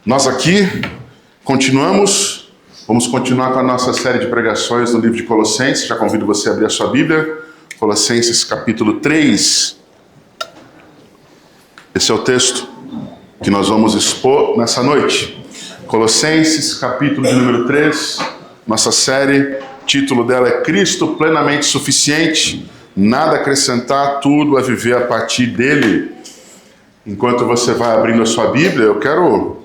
Nós aqui vamos continuar com a nossa série de pregações no livro de Colossenses. Já convido você a abrir a sua Bíblia, Colossenses capítulo 3. Esse é o texto que nós vamos expor nessa noite. Colossenses capítulo de número 3, nossa série, o título dela é Cristo plenamente suficiente, nada a acrescentar, tudo a viver a partir dele. Enquanto você vai abrindo a sua Bíblia, eu quero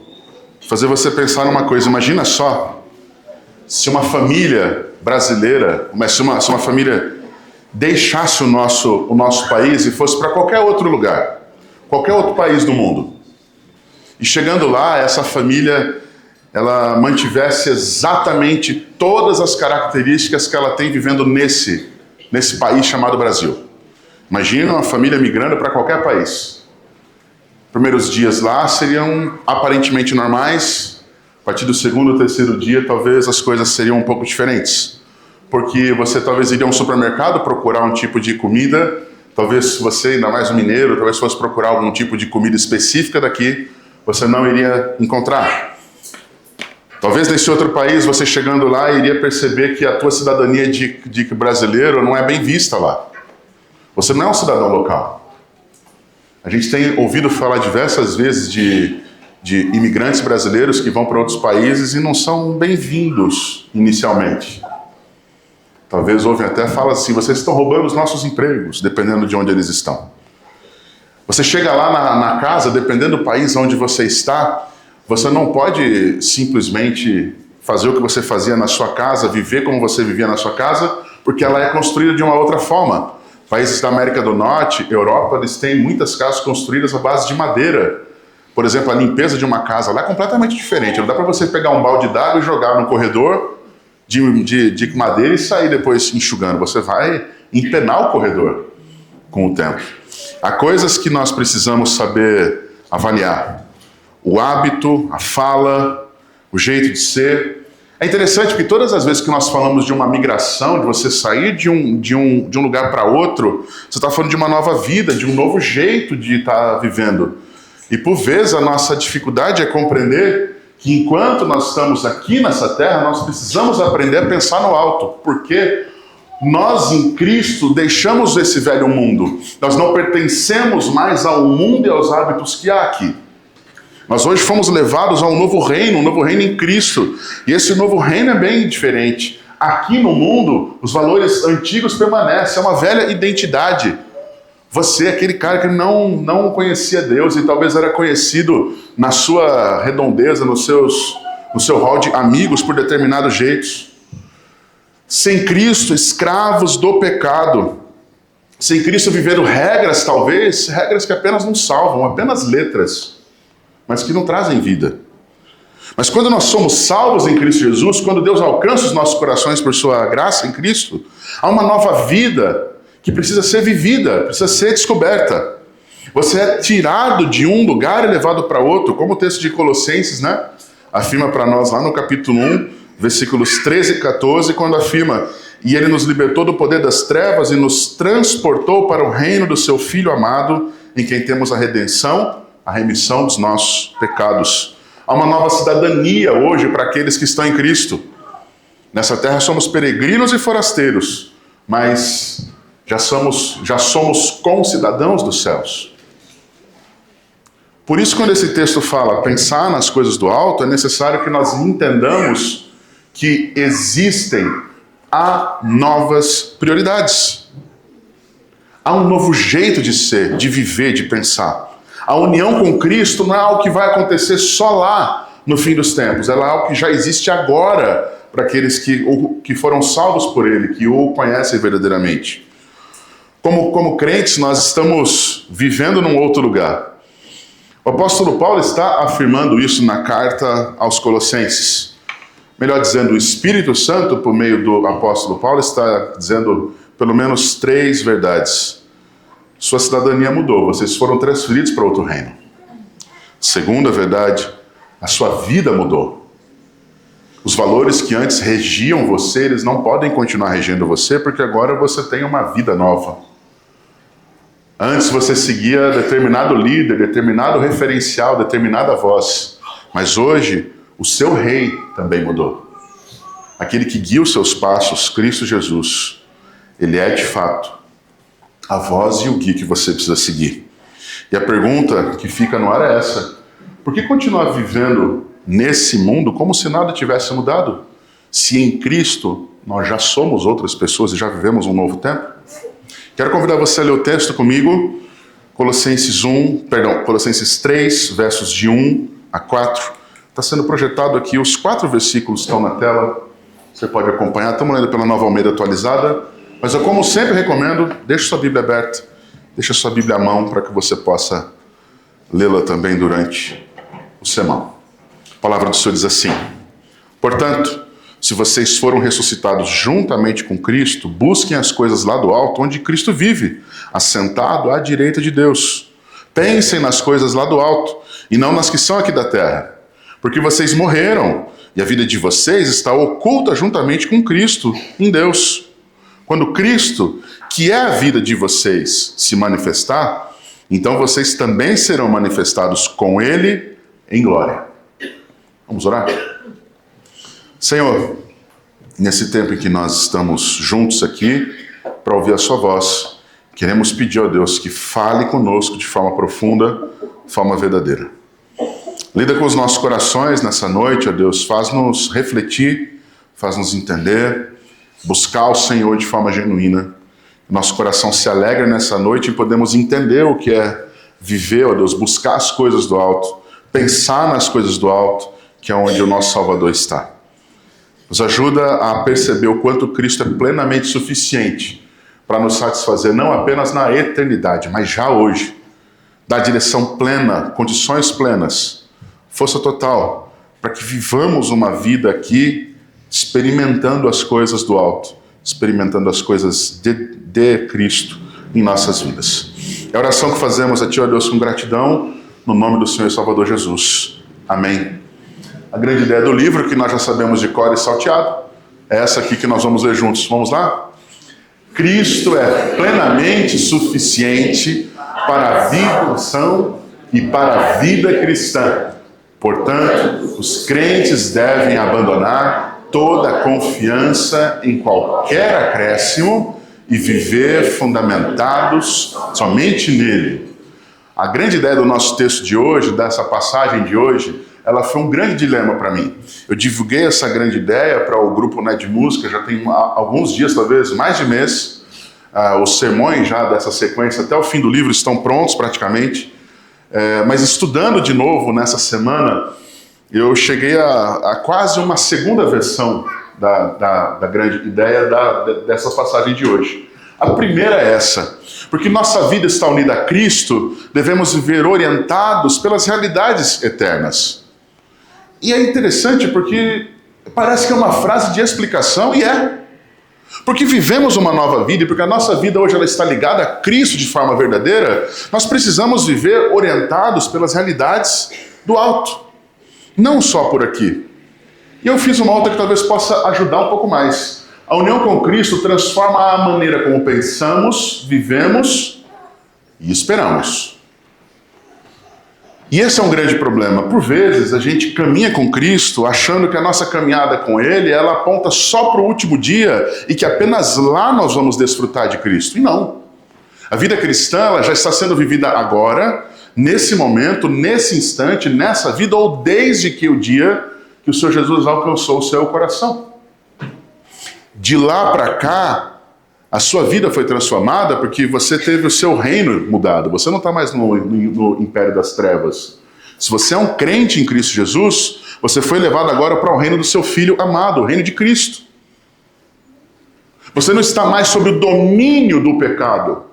fazer você pensar numa coisa. Imagina só, se uma família brasileira, se uma família deixasse o nosso país e fosse para qualquer outro lugar, qualquer outro país do mundo. E chegando lá, essa família, ela mantivesse exatamente todas as características que ela tem vivendo nesse país chamado Brasil. Imagina uma família migrando para qualquer país. Primeiros dias lá seriam aparentemente normais. A partir do segundo ou terceiro dia, talvez as coisas seriam um pouco diferentes. Porque você talvez iria a um supermercado procurar um tipo de comida. Talvez você, ainda mais um mineiro, talvez fosse procurar algum tipo de comida específica daqui, você não iria encontrar. Talvez nesse outro país, você chegando lá, iria perceber que a tua cidadania de brasileiro não é bem vista lá. Você não é um cidadão local. A gente tem ouvido falar diversas vezes de imigrantes brasileiros que vão para outros países e não são bem-vindos inicialmente. Talvez ouvem até fala assim, vocês estão roubando os nossos empregos, dependendo de onde eles estão. Você chega lá na casa, dependendo do país onde você está, você não pode simplesmente fazer o que você fazia na sua casa, viver como você vivia na sua casa, porque ela é construída de uma outra forma. Países da América do Norte, Europa, eles têm muitas casas construídas à base de madeira. Por exemplo, a limpeza de uma casa lá é completamente diferente. Não dá para você pegar um balde d'água e jogar no corredor de madeira e sair depois enxugando. Você vai empenar o corredor com o tempo. Há coisas que nós precisamos saber avaliar. O hábito, a fala, o jeito de ser. É interessante porque todas as vezes que nós falamos de uma migração, de você sair de um lugar para outro, você está falando de uma nova vida, de um novo jeito de estar vivendo. E por vezes a nossa dificuldade é compreender que enquanto nós estamos aqui nessa terra, nós precisamos aprender a pensar no alto. Porque nós em Cristo deixamos esse velho mundo. Nós não pertencemos mais ao mundo e aos hábitos que há aqui. Nós hoje fomos levados a um novo reino em Cristo. E esse novo reino é bem diferente. Aqui no mundo, os valores antigos permanecem, é uma velha identidade. Você é aquele cara que não conhecia Deus e talvez era conhecido na sua redondeza, no seu hall de amigos por determinados jeitos. Sem Cristo, escravos do pecado. Sem Cristo, vivendo regras, talvez, regras que apenas nos salvam, apenas letras, mas que não trazem vida. Mas quando nós somos salvos em Cristo Jesus, quando Deus alcança os nossos corações por sua graça em Cristo, há uma nova vida que precisa ser vivida, precisa ser descoberta. Você é tirado de um lugar e levado para outro, como o texto de Colossenses, afirma para nós lá no capítulo 1, versículos 13 e 14, quando afirma: e ele nos libertou do poder das trevas e nos transportou para o reino do seu Filho amado, em quem temos a redenção, a remissão dos nossos pecados. Há uma nova cidadania hoje para aqueles que estão em Cristo. Nessa terra somos peregrinos e forasteiros, mas já somos concidadãos dos céus. Por isso, quando esse texto fala pensar nas coisas do alto, é necessário que nós entendamos que há novas prioridades. Há um novo jeito de ser, de viver, de pensar. A união com Cristo não é algo que vai acontecer só lá no fim dos tempos. Ela é algo que já existe agora para aqueles que foram salvos por Ele, que o conhecem verdadeiramente. Como crentes, nós estamos vivendo num outro lugar. O apóstolo Paulo está afirmando isso na carta aos Colossenses. Melhor dizendo, o Espírito Santo, por meio do apóstolo Paulo, está dizendo pelo menos 3 verdades. Sua cidadania mudou, vocês foram transferidos para outro reino. Segunda verdade, a sua vida mudou. Os valores que antes regiam você, eles não podem continuar regendo você, porque agora você tem uma vida nova. Antes você seguia determinado líder, determinado referencial, determinada voz. Mas hoje, o seu rei também mudou. Aquele que guia os seus passos, Cristo Jesus, ele é de fato a voz e o guia que você precisa seguir. E a pergunta que fica no ar é essa: por que continuar vivendo nesse mundo como se nada tivesse mudado? Se em Cristo nós já somos outras pessoas e já vivemos um novo tempo? Quero convidar você a ler o texto comigo, Colossenses 3, versos de 1 a 4. Está sendo projetado aqui, os 4 versículos estão na tela, você pode acompanhar. Estamos lendo pela Nova Almeida atualizada, mas eu, como sempre, recomendo, deixe sua Bíblia aberta, deixe sua Bíblia à mão para que você possa lê-la também durante o sermão. A palavra do Senhor diz assim: portanto, se vocês foram ressuscitados juntamente com Cristo, busquem as coisas lá do alto, onde Cristo vive, assentado à direita de Deus. Pensem nas coisas lá do alto, e não nas que são aqui da terra. Porque vocês morreram, e a vida de vocês está oculta juntamente com Cristo em Deus. Quando Cristo, que é a vida de vocês, se manifestar, então vocês também serão manifestados com Ele em glória. Vamos orar? Senhor, nesse tempo em que nós estamos juntos aqui para ouvir a sua voz, queremos pedir a Deus que fale conosco de forma profunda, de forma verdadeira. Lida com os nossos corações nessa noite, ó Deus, faz-nos refletir, faz-nos entender, buscar o Senhor de forma genuína. Nosso coração se alegra nessa noite e podemos entender o que é viver, ó Deus, buscar as coisas do alto, pensar nas coisas do alto, que é onde o nosso Salvador está. Nos ajuda a perceber o quanto Cristo é plenamente suficiente para nos satisfazer não apenas na eternidade, mas já hoje. Dá direção plena, condições plenas, força total, para que vivamos uma vida aqui experimentando as coisas do alto, experimentando as coisas de Cristo em nossas vidas. É a oração que fazemos a Ti, ó Deus, com gratidão, no nome do Senhor e Salvador Jesus. Amém. A grande ideia do livro, que nós já sabemos de cor e salteado, é essa aqui que nós vamos ler juntos. Vamos lá? Cristo é plenamente suficiente para a vida e para a vida cristã. Portanto, os crentes devem abandonar toda a confiança em qualquer acréscimo e viver fundamentados somente nele. A grande ideia do nosso texto de hoje, dessa passagem de hoje, ela foi um grande dilema para mim. Eu divulguei essa grande ideia para o grupo de música, já tem alguns dias, talvez mais de mês. Os sermões já dessa sequência, até o fim do livro, estão prontos praticamente. Mas estudando de novo nessa semana, eu cheguei a quase uma segunda versão da grande ideia dessa passagem de hoje. A primeira é essa: porque nossa vida está unida a Cristo, devemos viver orientados pelas realidades eternas. E é interessante porque parece que é uma frase de explicação, e é. Porque vivemos uma nova vida, e porque a nossa vida hoje ela está ligada a Cristo de forma verdadeira, nós precisamos viver orientados pelas realidades do alto. Não só por aqui. E eu fiz uma outra que talvez possa ajudar um pouco mais. A união com Cristo transforma a maneira como pensamos, vivemos e esperamos. E esse é um grande problema. Por vezes, a gente caminha com Cristo achando que a nossa caminhada com Ele, ela aponta só para o último dia e que apenas lá nós vamos desfrutar de Cristo. E não. A vida cristã ela já está sendo vivida agora, nesse momento, nesse instante, nessa vida, ou desde que o dia que o Senhor Jesus alcançou o seu coração. De lá para cá, a sua vida foi transformada porque você teve o seu reino mudado. Você não está mais no império das trevas. Se você é um crente em Cristo Jesus, você foi levado agora para o reino do seu Filho amado, o reino de Cristo. Você não está mais sob o domínio do pecado.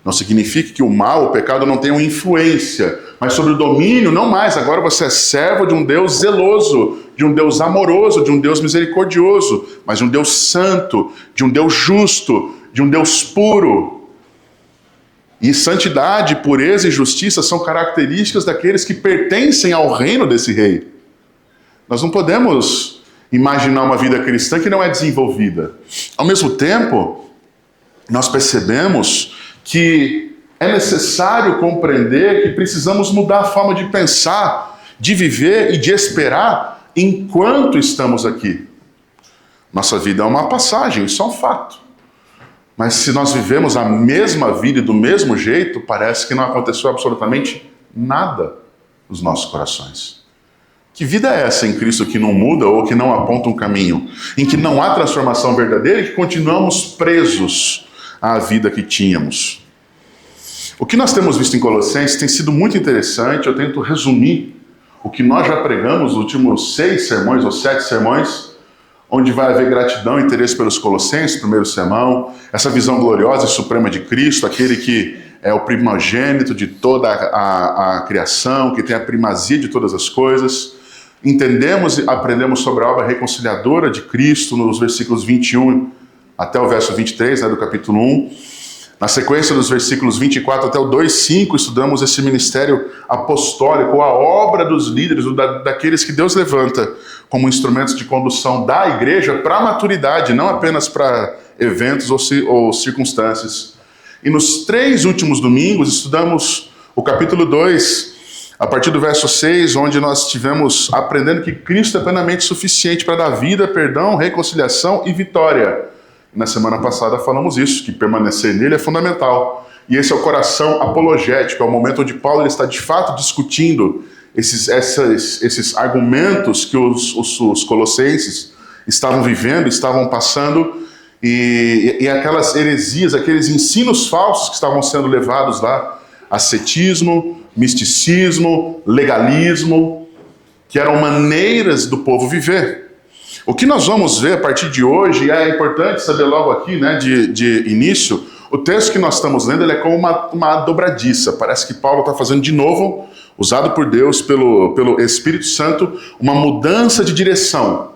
Não significa que o mal, o pecado não tenham influência, mas sobre o domínio, não mais. Agora você é servo de um Deus zeloso, de um Deus amoroso, de um Deus misericordioso, mas de um Deus santo, de um Deus justo, de um Deus puro. E santidade, pureza e justiça são características daqueles que pertencem ao reino desse rei. Nós não podemos imaginar uma vida cristã que não é desenvolvida. Ao mesmo tempo, nós percebemos que é necessário compreender que precisamos mudar a forma de pensar de viver e de esperar enquanto estamos aqui. Nossa vida é uma passagem, isso é um fato. Mas se nós vivemos a mesma vida e do mesmo jeito, parece que não aconteceu absolutamente nada nos nossos corações. Que vida é essa em Cristo que não muda ou que não aponta um caminho, em que não há transformação verdadeira e que continuamos presos à vida que tínhamos? O que nós temos visto em Colossenses tem sido muito interessante. Eu tento resumir o que nós já pregamos nos últimos 6 sermões ou 7 sermões, onde vai haver gratidão e interesse pelos Colossenses, primeiro sermão, essa visão gloriosa e suprema de Cristo, aquele que é o primogênito de toda a criação, que tem a primazia de todas as coisas. Entendemos e aprendemos sobre a obra reconciliadora de Cristo nos versículos 21 até o verso 23, do capítulo 1. Na sequência dos versículos 24 até o 2:5, estudamos esse ministério apostólico, a obra dos líderes, daqueles que Deus levanta como instrumentos de condução da igreja para a maturidade, não apenas para eventos ou circunstâncias. E nos 3 últimos domingos estudamos o capítulo 2, a partir do verso 6, onde nós estivemos aprendendo que Cristo é plenamente suficiente para dar vida, perdão, reconciliação e vitória. Na semana passada falamos isso, que permanecer nele é fundamental. E esse é o coração apologético, é o momento onde Paulo está de fato discutindo esses argumentos que os colossenses estavam vivendo, estavam passando, e aquelas heresias, aqueles ensinos falsos que estavam sendo levados lá, ascetismo, misticismo, legalismo, que eram maneiras do povo viver. O que nós vamos ver a partir de hoje, e é importante saber logo aqui, de início, o texto que nós estamos lendo ele é como uma dobradiça. Parece que Paulo está fazendo de novo, usado por Deus, pelo Espírito Santo, uma mudança de direção,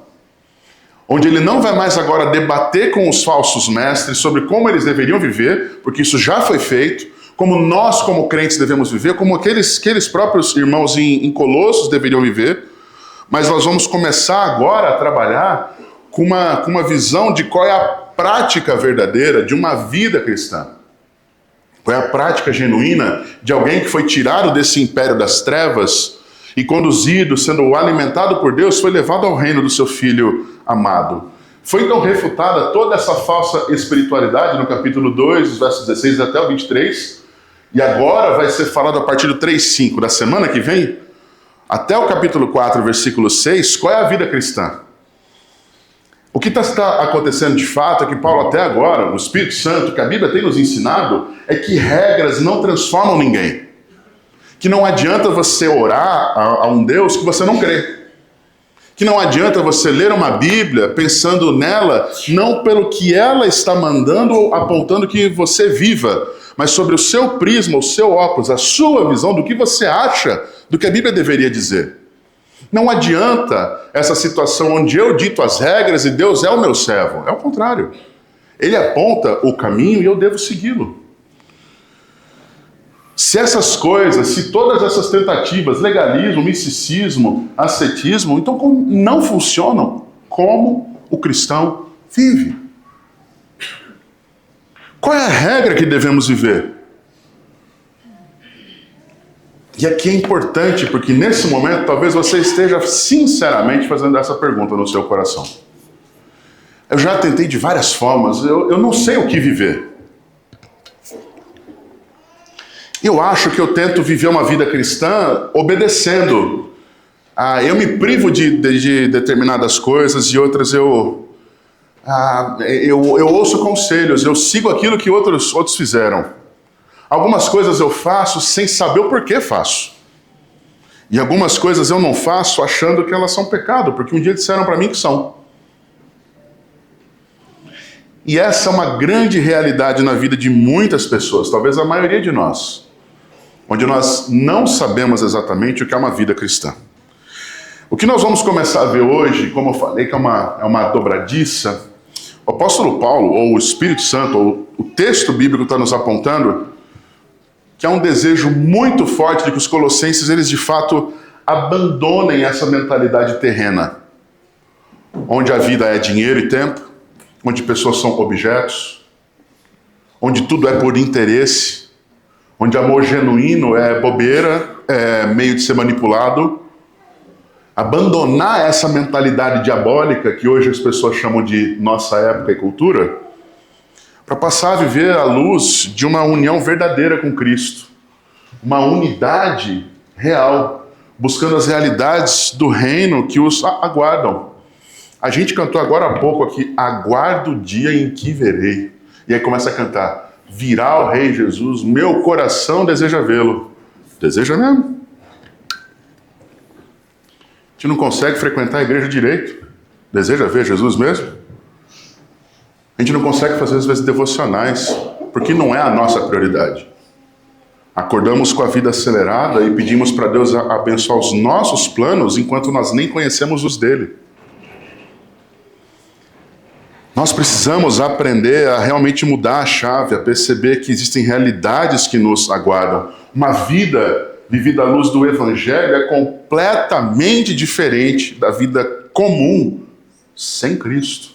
onde ele não vai mais agora debater com os falsos mestres sobre como eles deveriam viver, porque isso já foi feito, como nós como crentes devemos viver, como aqueles próprios irmãos em Colossos deveriam viver. Mas nós vamos começar agora a trabalhar com uma visão de qual é a prática verdadeira de uma vida cristã. Qual é a prática genuína de alguém que foi tirado desse império das trevas e conduzido, sendo alimentado por Deus, foi levado ao reino do seu Filho amado. Foi então refutada toda essa falsa espiritualidade no capítulo 2, os versos 16 até o 23, e agora vai ser falado a partir do 3:5 da semana que vem, até o capítulo 4, versículo 6, qual é a vida cristã? O que está acontecendo de fato é que Paulo até agora, no Espírito Santo, que a Bíblia tem nos ensinado, é que regras não transformam ninguém. Que não adianta você orar a um Deus que você não crê. Que não adianta você ler uma Bíblia pensando nela, não pelo que ela está mandando ou apontando que você viva, mas sobre o seu prisma, o seu óculos, a sua visão do que você acha do que a Bíblia deveria dizer. Não adianta essa situação onde eu dito as regras e Deus é o meu servo. É o contrário. Ele aponta o caminho e eu devo segui-lo. Se essas coisas, se todas essas tentativas, legalismo, misticismo, ascetismo, então não funcionam, como o cristão vive? Qual é a regra que devemos viver? E aqui é importante, porque nesse momento talvez você esteja sinceramente fazendo essa pergunta no seu coração. Eu já tentei de várias formas, eu não sei o que viver. Eu acho que eu tento viver uma vida cristã obedecendo. Eu me privo de determinadas coisas e outras eu ouço conselhos, eu sigo aquilo que outros fizeram. Algumas coisas eu faço sem saber o porquê faço. E algumas coisas eu não faço achando que elas são pecado, porque um dia disseram para mim que são. E essa é uma grande realidade na vida de muitas pessoas, talvez a maioria de nós, onde nós não sabemos exatamente o que é uma vida cristã. O que nós vamos começar a ver hoje, como eu falei, que é uma dobradiça, o apóstolo Paulo, ou o Espírito Santo, ou o texto bíblico está nos apontando que há um desejo muito forte de que os colossenses, eles de fato abandonem essa mentalidade terrena, onde a vida é dinheiro e tempo, onde pessoas são objetos, onde tudo é por interesse, onde amor genuíno é bobeira, é meio de ser manipulado, abandonar essa mentalidade diabólica que hoje as pessoas chamam de nossa época e cultura, para passar a viver à luz de uma união verdadeira com Cristo, uma unidade real, buscando as realidades do reino que os aguardam. A gente cantou agora há pouco aqui, aguardo o dia em que verei. E aí começa a cantar, virá o Rei Jesus, meu coração deseja vê-lo. Deseja mesmo? A gente não consegue frequentar a igreja direito. Deseja ver Jesus mesmo? A gente não consegue fazer às vezes devocionais, porque não é a nossa prioridade. Acordamos com a vida acelerada e pedimos para Deus abençoar os nossos planos enquanto nós nem conhecemos os dele. Nós precisamos aprender a realmente mudar a chave, a perceber que existem realidades que nos aguardam. Uma vida vivida à luz do Evangelho é completamente diferente da vida comum sem Cristo.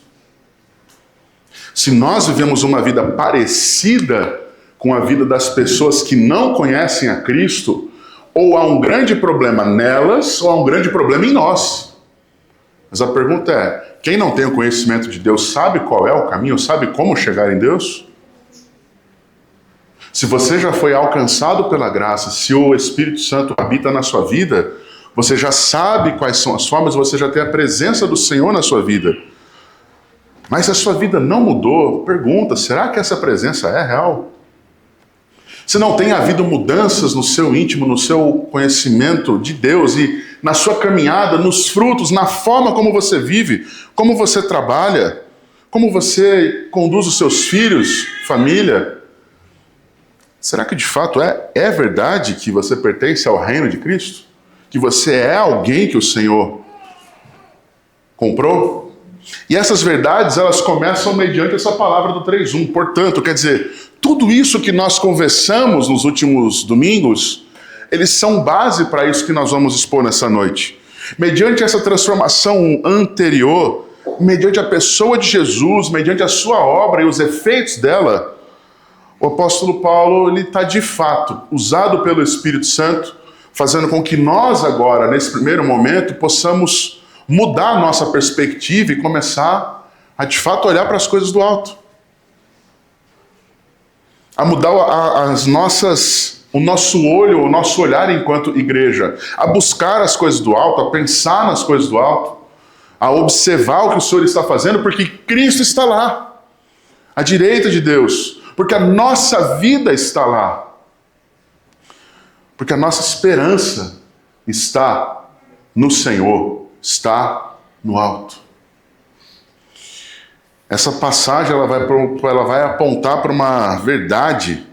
Se nós vivemos uma vida parecida com a vida das pessoas que não conhecem a Cristo, ou há um grande problema nelas, ou há um grande problema em nós. Mas a pergunta é, quem não tem o conhecimento de Deus sabe qual é o caminho, sabe como chegar em Deus? Se você já foi alcançado pela graça, se o Espírito Santo habita na sua vida, você já sabe quais são as formas, você já tem a presença do Senhor na sua vida. Mas se a sua vida não mudou, pergunta, será que essa presença é real? Se não tem havido mudanças no seu íntimo, no seu conhecimento de Deus e na sua caminhada, nos frutos, na forma como você vive, como você trabalha, como você conduz os seus filhos, família, será que de fato é verdade que você pertence ao reino de Cristo? Que você é alguém que o Senhor comprou? E essas verdades, elas começam mediante essa palavra do 3:1. Portanto, quer dizer, tudo isso que nós conversamos nos últimos domingos, eles são base para isso que nós vamos expor nessa noite. Mediante essa transformação anterior, mediante a pessoa de Jesus, mediante a sua obra e os efeitos dela, o apóstolo Paulo está de fato usado pelo Espírito Santo, fazendo com que nós agora, nesse primeiro momento, possamos mudar a nossa perspectiva e começar a de fato olhar para as coisas do alto. A mudar o nosso olho, o nosso olhar enquanto igreja, a buscar as coisas do alto, a pensar nas coisas do alto, a observar o que o Senhor está fazendo, porque Cristo está lá, à direita de Deus, porque a nossa vida está lá, porque a nossa esperança está no Senhor, está no alto. Essa passagem ela vai apontar para uma verdade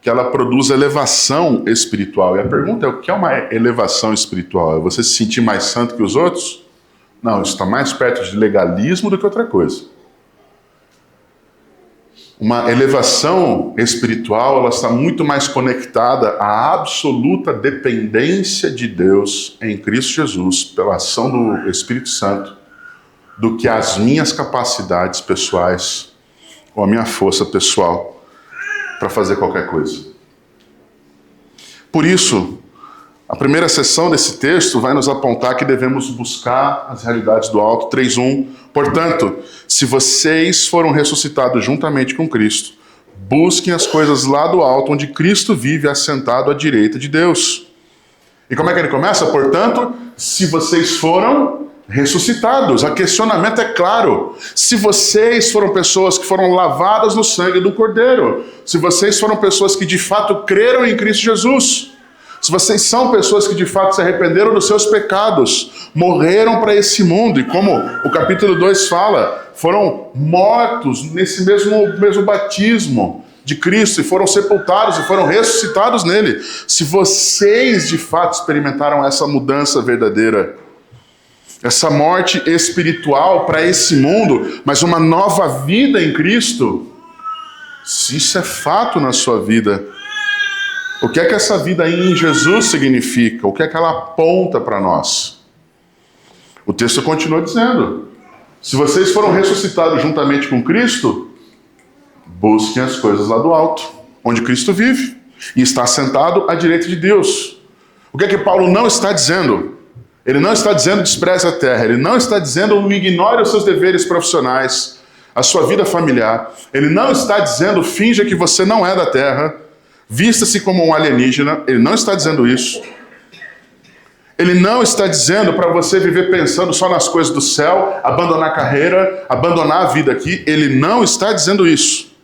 que ela produz elevação espiritual. E a pergunta é, o que é uma elevação espiritual? É você se sentir mais santo que os outros? Não, isso está mais perto de legalismo do que outra coisa. Uma elevação espiritual, ela está muito mais conectada à absoluta dependência de Deus em Cristo Jesus, pela ação do Espírito Santo, do que as minhas capacidades pessoais ou a minha força pessoal para fazer qualquer coisa. Por isso, a primeira seção desse texto vai nos apontar que devemos buscar as realidades do alto. 3:1. Portanto, se vocês foram ressuscitados juntamente com Cristo, busquem as coisas lá do alto, onde Cristo vive assentado à direita de Deus. E como é que ele começa? Portanto, se vocês foram ressuscitados. O questionamento é claro. Se vocês foram pessoas que foram lavadas no sangue do Cordeiro, se vocês foram pessoas que de fato creram em Cristo Jesus, se vocês são pessoas que de fato se arrependeram dos seus pecados, morreram para esse mundo, e como o capítulo 2 fala, foram mortos nesse mesmo batismo de Cristo, e foram sepultados e foram ressuscitados nele. Se vocês de fato experimentaram essa mudança verdadeira, essa morte espiritual para esse mundo, mas uma nova vida em Cristo, se isso é fato na sua vida, o que é que essa vida em Jesus significa? O que é que ela aponta para nós? O texto continua dizendo, se vocês foram ressuscitados juntamente com Cristo, busquem as coisas lá do alto, onde Cristo vive, e está sentado à direita de Deus. O que é que Paulo não está dizendo? Ele não está dizendo despreze a terra. Ele não está dizendo ignore os seus deveres profissionais, a sua vida familiar. Ele não está dizendo finja que você não é da terra, vista-se como um alienígena. Ele não está dizendo isso. Ele não está dizendo para você viver pensando só nas coisas do céu, abandonar a carreira, abandonar a vida aqui. Ele não está dizendo isso.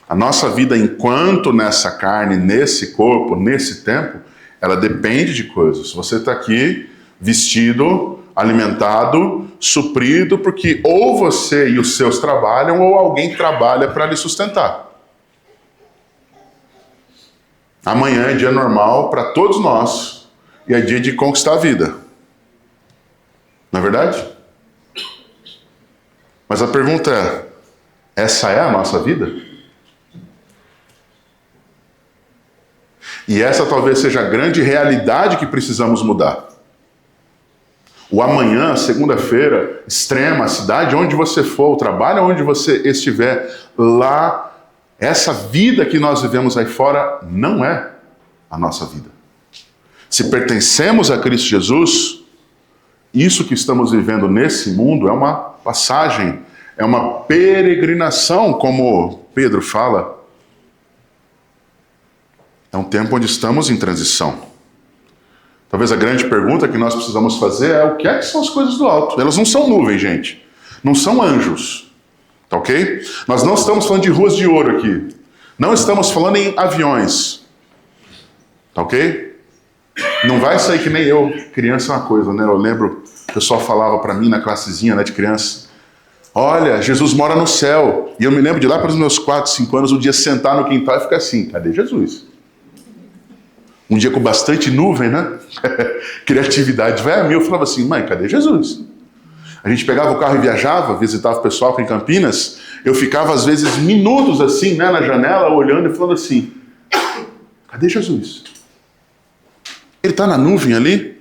A nossa vida enquanto nessa carne, nesse corpo, nesse tempo, ela depende de coisas. Você está aqui vestido, alimentado, suprido, porque ou você e os seus trabalham, ou alguém trabalha para lhe sustentar. Amanhã é dia normal para todos nós, e é dia de conquistar a vida. Não é verdade? Mas a pergunta é, essa é a nossa vida? E essa talvez seja a grande realidade que precisamos mudar. O amanhã, segunda-feira, extrema, a cidade onde você for, o trabalho onde você estiver, lá, essa vida que nós vivemos aí fora não é a nossa vida. Se pertencemos a Cristo Jesus, isso que estamos vivendo nesse mundo é uma passagem, é uma peregrinação, como Pedro fala. É um tempo onde estamos em transição. Talvez a grande pergunta que nós precisamos fazer é o que são as coisas do alto? Elas não são nuvens, gente. Não são anjos. Tá ok? Nós não estamos falando de ruas de ouro aqui. Não estamos falando em aviões. Tá ok? Não vai sair que nem eu. Criança é uma coisa, né? Eu lembro, o pessoal falava para mim na classezinha, né, de criança. Olha, Jesus mora no céu. E eu me lembro de lá para os meus 4, 5 anos, um dia sentar no quintal e ficar assim, cadê Jesus? Um dia com bastante nuvem, né? Criatividade vai a mim. Eu falava assim, mãe, cadê Jesus? A gente pegava o carro e viajava, visitava o pessoal aqui em Campinas. Eu ficava, às vezes, minutos assim, né, na janela, olhando e falando assim, cadê Jesus? Ele está na nuvem ali?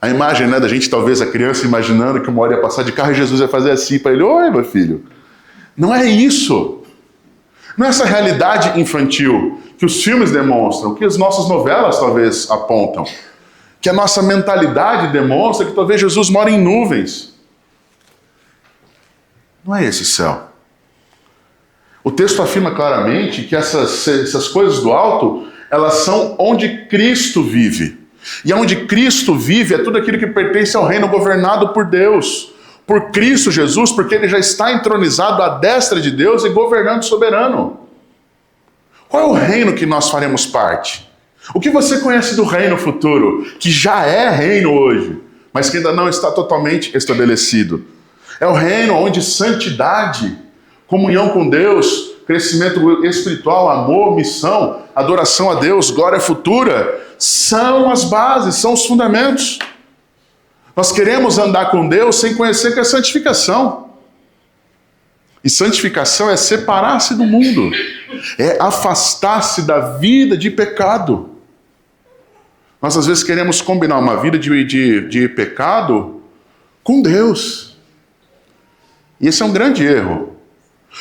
A imagem, né, da gente, talvez, a criança imaginando que uma hora ia passar de carro e Jesus ia fazer assim para ele, oi, meu filho. Não é isso. Não é essa realidade infantil que os filmes demonstram, que as nossas novelas talvez apontam, que a nossa mentalidade demonstra que talvez Jesus mora em nuvens. Não é esse céu. O texto afirma claramente que essas coisas do alto, elas são onde Cristo vive. E onde Cristo vive é tudo aquilo que pertence ao reino governado por Deus, por Cristo Jesus, porque ele já está entronizado à destra de Deus e governando soberano. Qual é o reino que nós faremos parte? O que você conhece do reino futuro, que já é reino hoje, mas que ainda não está totalmente estabelecido? É o reino onde santidade, comunhão com Deus, crescimento espiritual, amor, missão, adoração a Deus, glória futura, são as bases, são os fundamentos. Nós queremos andar com Deus sem conhecer que é santificação. E santificação é separar-se do mundo, é afastar-se da vida de pecado. Nós às vezes queremos combinar uma vida de pecado com Deus. E esse é um grande erro,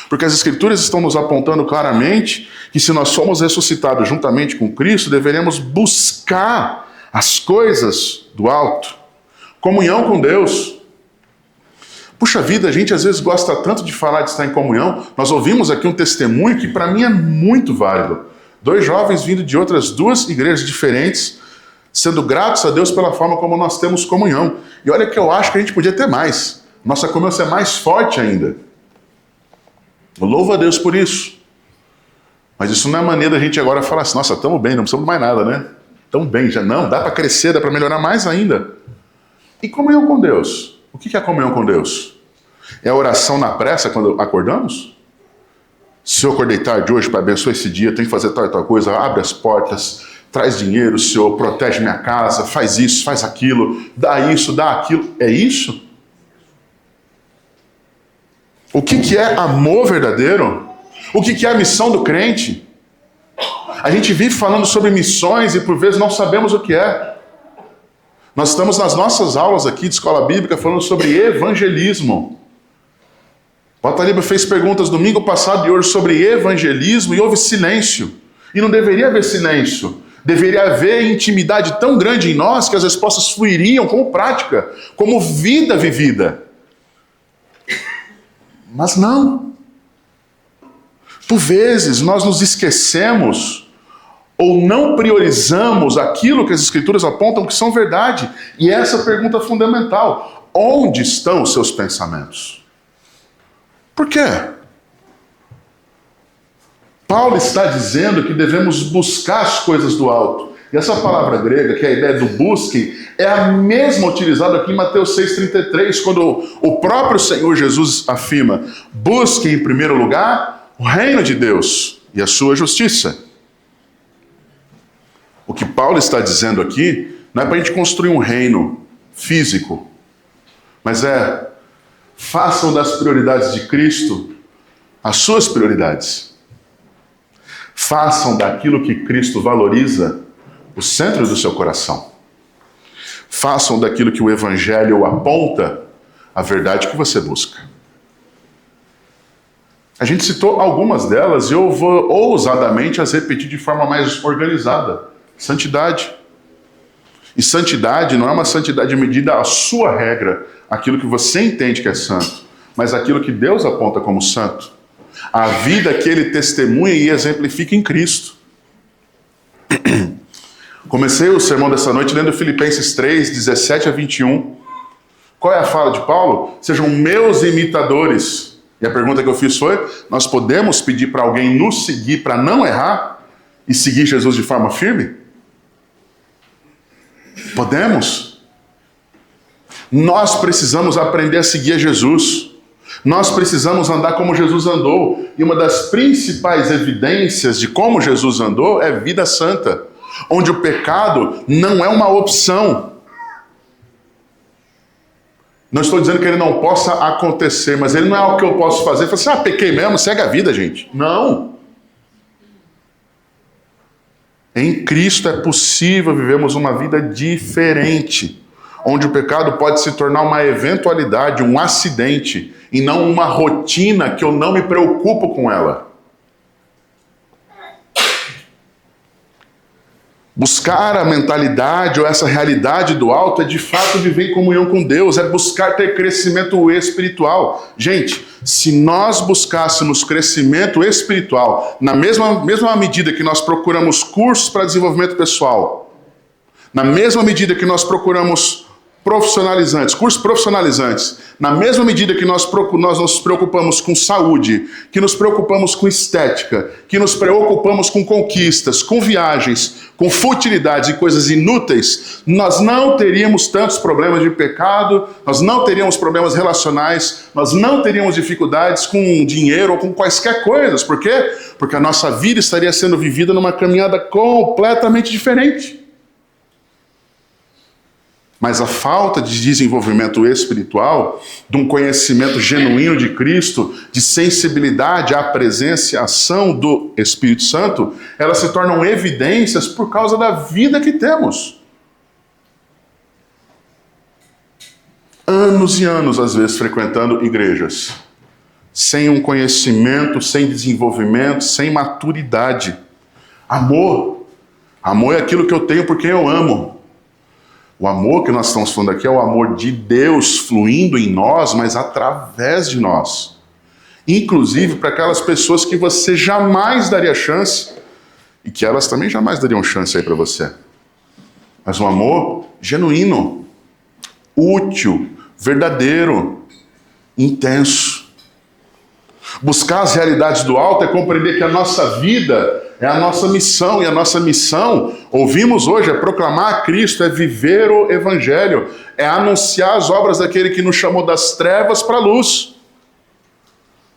porque as Escrituras estão nos apontando claramente que se nós somos ressuscitados juntamente com Cristo, deveremos buscar as coisas do alto, comunhão com Deus. Puxa vida, a gente às vezes gosta tanto de falar de estar em comunhão. Nós ouvimos aqui um testemunho que para mim é muito válido. 2 jovens vindo de outras 2 igrejas diferentes, sendo gratos a Deus pela forma como nós temos comunhão. E olha que eu acho que a gente podia ter mais. Nossa comunhão é mais forte ainda. Eu louvo a Deus por isso. Mas isso não é maneira da gente agora falar assim, nossa, estamos bem, não precisamos mais nada, né? Estamos bem, já não, dá para crescer, dá para melhorar mais ainda. E comunhão com Deus? O que é a comunhão com Deus? É a oração na pressa quando acordamos? Se eu acordei tarde hoje para abençoar esse dia, tem que fazer tal e tal coisa, abre as portas, traz dinheiro, Senhor, protege minha casa, faz isso, faz aquilo, dá isso, dá aquilo. É isso? O que é amor verdadeiro? O que é a missão do crente? A gente vive falando sobre missões e por vezes não sabemos o que é. Nós estamos nas nossas aulas aqui de escola bíblica falando sobre evangelismo. O Ataliba fez perguntas domingo passado e hoje sobre evangelismo e houve silêncio. E não deveria haver silêncio. Deveria haver intimidade tão grande em nós que as respostas fluiriam como prática, como vida vivida. Mas não. Por vezes nós nos esquecemos ou não priorizamos aquilo que as Escrituras apontam que são verdade. E essa é a pergunta fundamental. Onde estão os seus pensamentos? Por quê? Paulo está dizendo que devemos buscar as coisas do alto. E essa palavra grega, que é a ideia do busque, é a mesma utilizada aqui em Mateus 6,33, quando o próprio Senhor Jesus afirma: busque em primeiro lugar o reino de Deus e a sua justiça. O que Paulo está dizendo aqui não é para a gente construir um reino físico, mas façam das prioridades de Cristo as suas prioridades. Façam daquilo que Cristo valoriza o centro do seu coração. Façam daquilo que o Evangelho aponta a verdade que você busca. A gente citou algumas delas e eu vou ousadamente as repetir de forma mais organizada. Santidade. E santidade não é uma santidade medida à sua regra, aquilo que você entende que é santo, mas aquilo que Deus aponta como santo. A vida que ele testemunha e exemplifica em Cristo. Comecei o sermão dessa noite lendo Filipenses 3, 17 a 21. Qual é a fala de Paulo? Sejam meus imitadores. E a pergunta que eu fiz foi: nós podemos pedir para alguém nos seguir para não errar e seguir Jesus de forma firme? Podemos? Nós precisamos aprender a seguir a Jesus. Nós precisamos andar como Jesus andou. E uma das principais evidências de como Jesus andou é vida santa, onde o pecado não é uma opção. Não estou dizendo que ele não possa acontecer, mas ele não é algo que eu posso fazer. Fala assim: pequei mesmo, segue a vida, gente. Não. Em Cristo é possível vivermos uma vida diferente, onde o pecado pode se tornar uma eventualidade, um acidente, e não uma rotina que eu não me preocupo com ela. Buscar a mentalidade ou essa realidade do alto é de fato viver em comunhão com Deus, é buscar ter crescimento espiritual. Gente, se nós buscássemos crescimento espiritual na mesma medida que nós procuramos cursos para desenvolvimento pessoal, na mesma medida que nós procuramos cursos profissionalizantes, na mesma medida que nós nos preocupamos com saúde, que nos preocupamos com estética, que nos preocupamos com conquistas, com viagens, com futilidades e coisas inúteis, nós não teríamos tantos problemas de pecado, nós não teríamos problemas relacionais, nós não teríamos dificuldades com dinheiro ou com quaisquer coisas. Por quê? Porque a nossa vida estaria sendo vivida numa caminhada completamente diferente. Mas a falta de desenvolvimento espiritual, de um conhecimento genuíno de Cristo, de sensibilidade à presença e à ação do Espírito Santo, elas se tornam evidências por causa da vida que temos. Anos e anos, às vezes, frequentando igrejas, sem um conhecimento, sem desenvolvimento, sem maturidade. Amor. Amor é aquilo que eu tenho por quem eu amo. O amor que nós estamos falando aqui é o amor de Deus fluindo em nós, mas através de nós. Inclusive para aquelas pessoas que você jamais daria chance e que elas também jamais dariam chance aí para você. Mas um amor genuíno, útil, verdadeiro, intenso. Buscar as realidades do alto é compreender que a nossa vida é a nossa missão, e a nossa missão, ouvimos hoje, é proclamar a Cristo, é viver o Evangelho, é anunciar as obras daquele que nos chamou das trevas para a luz.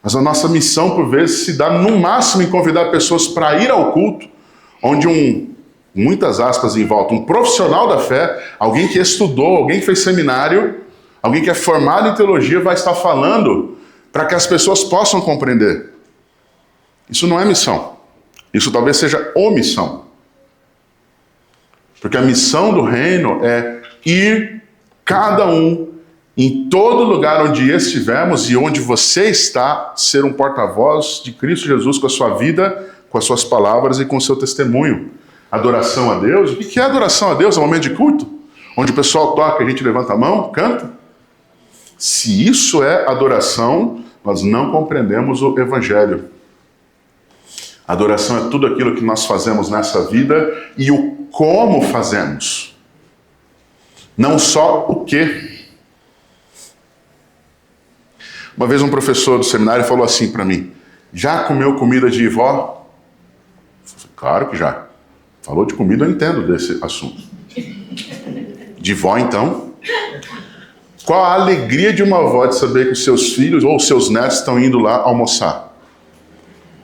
Mas a nossa missão, por vezes, se dá no máximo em convidar pessoas para ir ao culto, onde muitas aspas em volta, um profissional da fé, alguém que estudou, alguém que fez seminário, alguém que é formado em teologia, vai estar falando para que as pessoas possam compreender. Isso não é missão. Isso talvez seja omissão. Porque a missão do reino é ir cada um em todo lugar onde estivermos e onde você está, ser um porta-voz de Cristo Jesus com a sua vida, com as suas palavras e com o seu testemunho. adoração a Deus. O que é adoração a Deus? É um momento de culto? Onde o pessoal toca, a gente levanta a mão, canta? Se isso é adoração, nós não compreendemos o Evangelho. Adoração é tudo aquilo que nós fazemos nessa vida e o como fazemos. Não só o quê. Uma vez um professor do seminário falou assim para mim: já comeu comida de vó? Claro que já. Falou de comida, eu entendo desse assunto. De vó, então? Qual a alegria de uma avó de saber que os seus filhos ou os seus netos estão indo lá almoçar?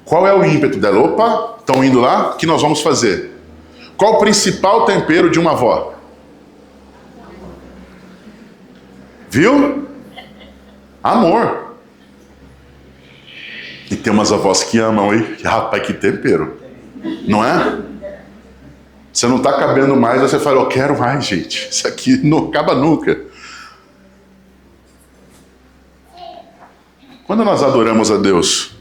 Qual é o ímpeto dela? Opa, estão indo lá, o que nós vamos fazer? Qual o principal tempero de uma avó? Viu? Amor. E tem umas avós que amam, hein? Rapaz, que tempero. Não é? Você não está cabendo mais, você fala, eu quero mais, gente. Isso aqui não acaba nunca. Quando nós adoramos a Deus,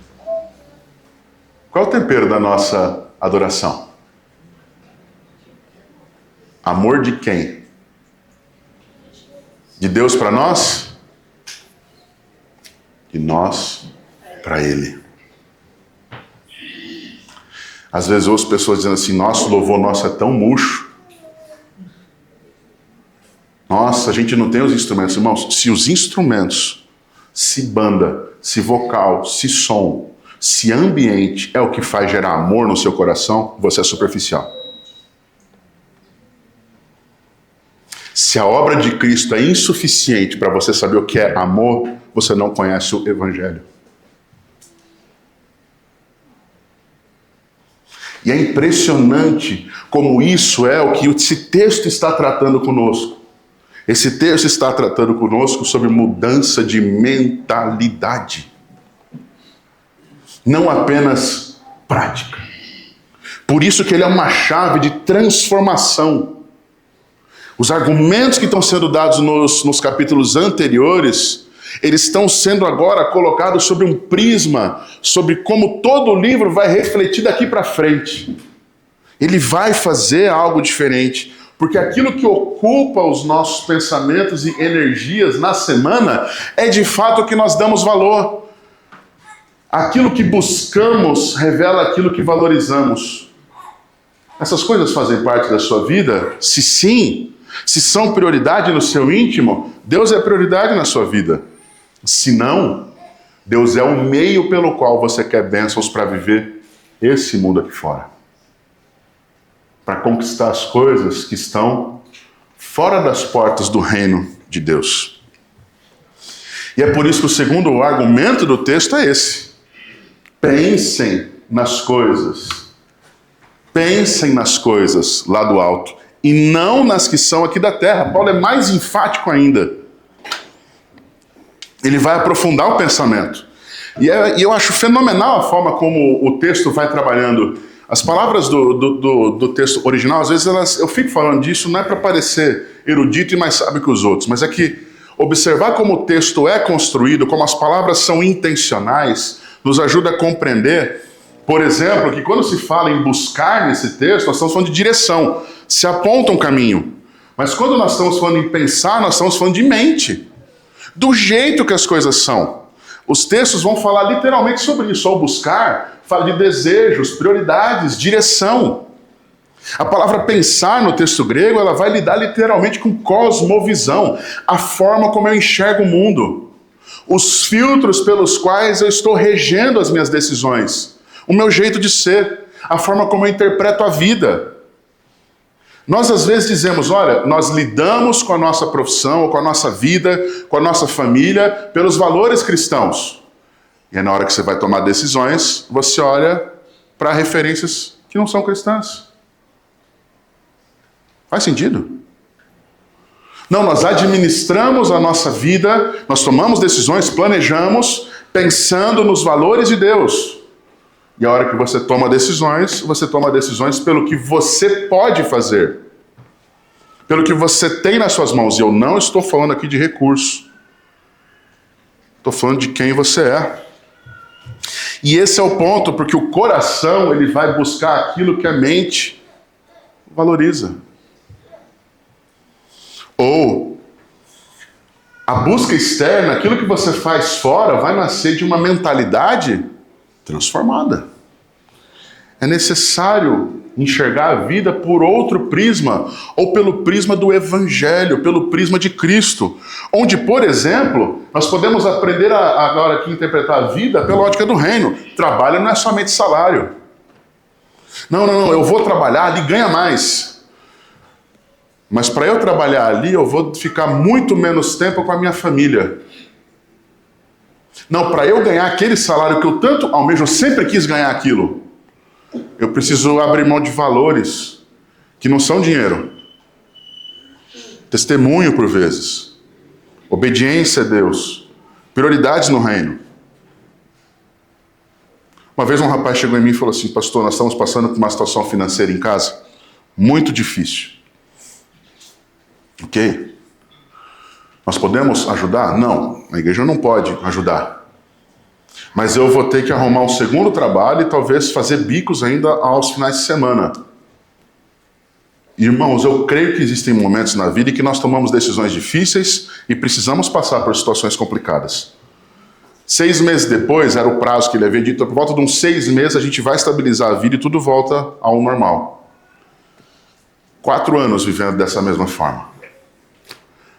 qual é o tempero da nossa adoração? Amor de quem? De Deus para nós? De nós para Ele. Às vezes eu ouço pessoas dizendo assim, nosso louvor nosso é tão murcho. Nossa, a gente não tem os instrumentos. Irmãos, se os instrumentos, se banda, se vocal, se som, se ambiente é o que faz gerar amor no seu coração, você é superficial. Se a obra de Cristo é insuficiente para você saber o que é amor, você não conhece o Evangelho. E é impressionante como isso é o que esse texto está tratando conosco. Esse texto está tratando conosco sobre mudança de mentalidade. Não apenas prática. Por isso que ele é uma chave de transformação. Os argumentos que estão sendo dados nos capítulos anteriores, eles estão sendo agora colocados sobre um prisma, sobre como todo o livro vai refletir daqui para frente. Ele vai fazer algo diferente, porque aquilo que ocupa os nossos pensamentos e energias na semana é de fato o que nós damos valor. Aquilo que buscamos revela aquilo que valorizamos. Essas coisas fazem parte da sua vida? Se sim, se são prioridade no seu íntimo, Deus é prioridade na sua vida. Se não, Deus é o meio pelo qual você quer bênçãos para viver esse mundo aqui fora. Para conquistar as coisas que estão fora das portas do reino de Deus. E é por isso que o segundo argumento do texto é esse. Pensem nas coisas. Pensem nas coisas lá do alto. E não nas que são aqui da terra. Paulo é mais enfático ainda. Ele vai aprofundar o pensamento. E eu acho fenomenal a forma como o texto vai trabalhando. As palavras do texto original, às vezes eu fico falando disso, não é para parecer erudito e mais sábio que os outros, mas é que observar como o texto é construído, como as palavras são intencionais, nos ajuda a compreender, por exemplo, que quando se fala em buscar nesse texto, nós estamos falando de direção, se aponta um caminho. Mas quando nós estamos falando em pensar, nós estamos falando de mente. Do jeito que as coisas são. Os textos vão falar literalmente sobre isso. Ao buscar, fala de desejos, prioridades, direção. A palavra pensar no texto grego, ela vai lidar literalmente com cosmovisão. A forma como eu enxergo o mundo. Os filtros pelos quais eu estou regendo as minhas decisões. O meu jeito de ser. A forma como eu interpreto a vida. Nós às vezes dizemos, olha, nós lidamos com a nossa profissão, com a nossa vida, com a nossa família, pelos valores cristãos. E é na hora que você vai tomar decisões, você olha para referências que não são cristãs. Faz sentido? Não, nós administramos a nossa vida, nós tomamos decisões, planejamos, pensando nos valores de Deus. E a hora que você toma decisões pelo que você pode fazer. Pelo que você tem nas suas mãos. E eu não estou falando aqui de recurso. Estou falando de quem você é. E esse é o ponto, porque o coração ele vai buscar aquilo que a mente valoriza. Ou a busca externa, aquilo que você faz fora, vai nascer de uma mentalidade transformada. É necessário enxergar a vida por outro prisma, ou pelo prisma do Evangelho, pelo prisma de Cristo, onde, por exemplo, nós podemos aprender agora aqui interpretar a vida pela ótica do reino. Trabalho não é somente salário. Não, eu vou trabalhar ali, ganha mais. Mas para eu trabalhar ali, eu vou ficar muito menos tempo com a minha família. Não, para eu ganhar aquele salário que eu tanto almejo, eu sempre quis ganhar aquilo. Eu preciso abrir mão de valores que não são dinheiro. Testemunho por vezes. Obediência a Deus. Prioridades no reino. Uma vez um rapaz chegou em mim e falou assim: pastor, nós estamos passando por uma situação financeira em casa muito difícil. Ok? Nós podemos ajudar? Não, a igreja não pode ajudar. Mas eu vou ter que arrumar um segundo trabalho e talvez fazer bicos ainda aos finais de semana. Irmãos, eu creio que existem momentos na vida em que nós tomamos decisões difíceis e precisamos passar por situações complicadas. 6 meses depois, era o prazo que ele havia dito, por volta de uns 6 meses a gente vai estabilizar a vida e tudo volta ao normal. 4 anos vivendo dessa mesma forma.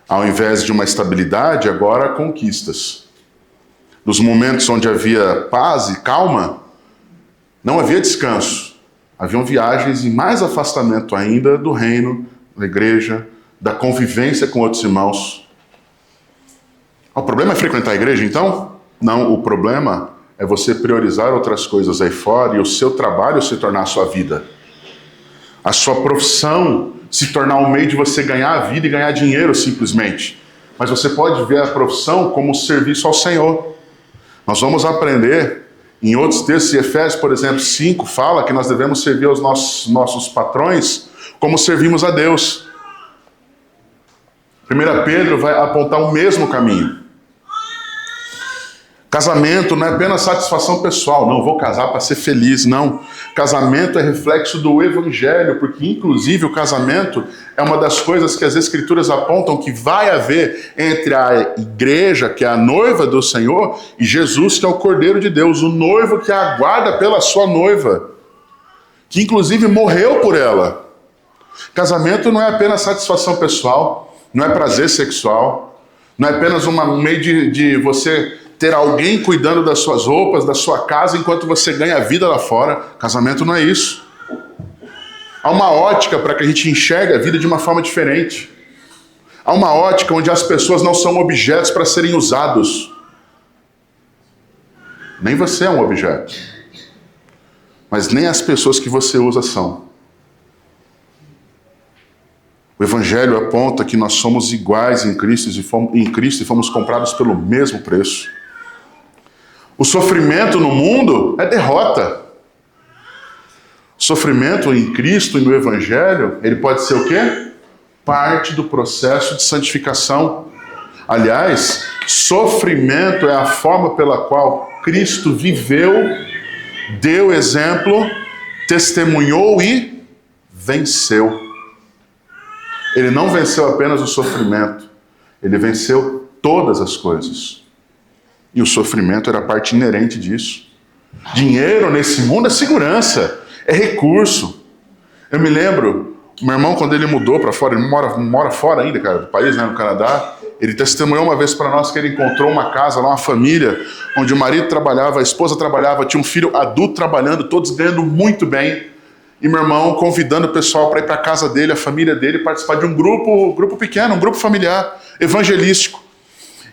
Ao invés de uma estabilidade, agora conquistas. Nos momentos onde havia paz e calma, não havia descanso. Haviam viagens e mais afastamento ainda do reino, da igreja, da convivência com outros irmãos. O problema é frequentar a igreja, então? Não, o problema é você priorizar outras coisas aí fora e o seu trabalho se tornar a sua vida. A sua profissão se tornar um meio de você ganhar a vida e ganhar dinheiro simplesmente. Mas você pode ver a profissão como serviço ao Senhor. Nós vamos aprender em outros textos, Efésios, por exemplo, 5, fala que nós devemos servir aos nossos patrões como servimos a Deus. 1 Pedro vai apontar o mesmo caminho. Casamento não é apenas satisfação pessoal. Não, vou casar para ser feliz. Não. Casamento é reflexo do Evangelho, porque inclusive o casamento é uma das coisas que as Escrituras apontam que vai haver entre a igreja, que é a noiva do Senhor, e Jesus, que é o Cordeiro de Deus, o noivo que aguarda pela sua noiva, que inclusive morreu por ela. Casamento não é apenas satisfação pessoal, não é prazer sexual, não é apenas um meio de você ter alguém cuidando das suas roupas, da sua casa, enquanto você ganha a vida lá fora. Casamento não é isso. Há uma ótica para que a gente enxergue a vida de uma forma diferente. Há uma ótica onde as pessoas não são objetos para serem usados. Nem você é um objeto. Mas nem as pessoas que você usa são. O Evangelho aponta que nós somos iguais em Cristo e fomos comprados pelo mesmo preço. O sofrimento no mundo é derrota. O sofrimento em Cristo e no Evangelho, ele pode ser o quê? Parte do processo de santificação. Aliás, sofrimento é a forma pela qual Cristo viveu, deu exemplo, testemunhou e venceu. Ele não venceu apenas o sofrimento, ele venceu todas as coisas. E o sofrimento era parte inerente disso. Dinheiro nesse mundo é segurança, é recurso. Eu me lembro, o meu irmão, quando ele mudou para fora, ele mora fora ainda, cara, do país, né, no Canadá, ele testemunhou uma vez para nós que ele encontrou uma casa lá, uma família, onde o marido trabalhava, a esposa trabalhava, tinha um filho adulto trabalhando, todos ganhando muito bem. E meu irmão convidando o pessoal para ir para a casa dele, a família dele, participar de um grupo pequeno, um grupo familiar, evangelístico.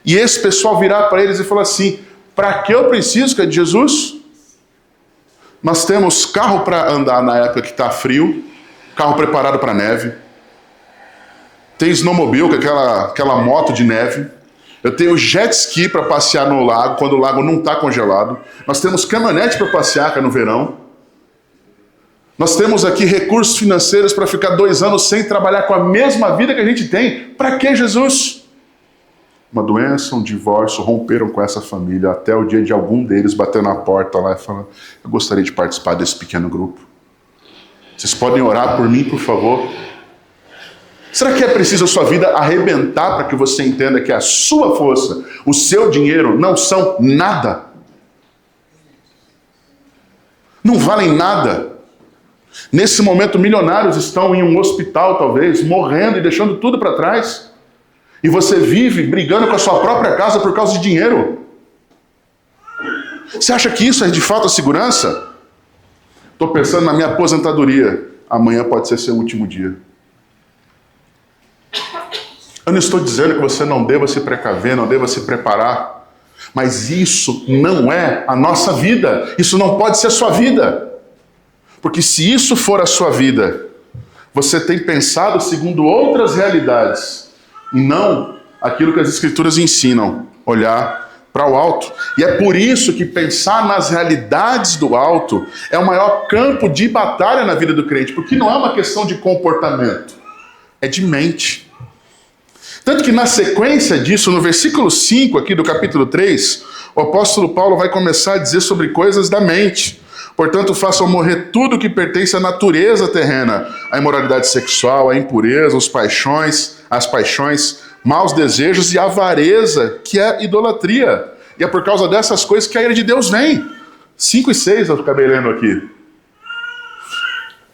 E esse pessoal virar para eles e falar assim: para que eu preciso, que é de Jesus? Nós temos carro para andar na época que está frio, carro preparado para neve. Tem snowmobile, que é aquela moto de neve. Eu tenho jet ski para passear no lago, quando o lago não está congelado. Nós temos caminhonete para passear, que é no verão. Nós temos aqui recursos financeiros para ficar 2 anos sem trabalhar com a mesma vida que a gente tem. Para que, Jesus? Uma doença, um divórcio, romperam com essa família até o dia de algum deles bater na porta lá e falar: eu gostaria de participar desse pequeno grupo. Vocês podem orar por mim, por favor? Será que é preciso a sua vida arrebentar para que você entenda que a sua força, o seu dinheiro não são nada? Não valem nada. Nesse momento, milionários estão em um hospital, talvez, morrendo e deixando tudo para trás. E você vive brigando com a sua própria casa por causa de dinheiro. Você acha que isso é de fato a segurança? Estou pensando na minha aposentadoria. Amanhã pode ser seu último dia. Eu não estou dizendo que você não deva se precaver, não deva se preparar. Mas isso não é a nossa vida. Isso não pode ser a sua vida. Porque se isso for a sua vida, você tem pensado segundo outras realidades e não aquilo que as Escrituras ensinam, olhar para o alto. E é por isso que pensar nas realidades do alto é o maior campo de batalha na vida do crente, porque não é uma questão de comportamento, é de mente. Tanto que na sequência disso, no versículo 5 aqui do capítulo 3, o apóstolo Paulo vai começar a dizer sobre coisas da mente. Portanto, façam morrer tudo que pertence à natureza terrena, a imoralidade sexual, a impureza, as paixões, maus desejos e a avareza, que é idolatria. E é por causa dessas coisas que a ira de Deus vem. 5 e 6 eu acabei lendo aqui.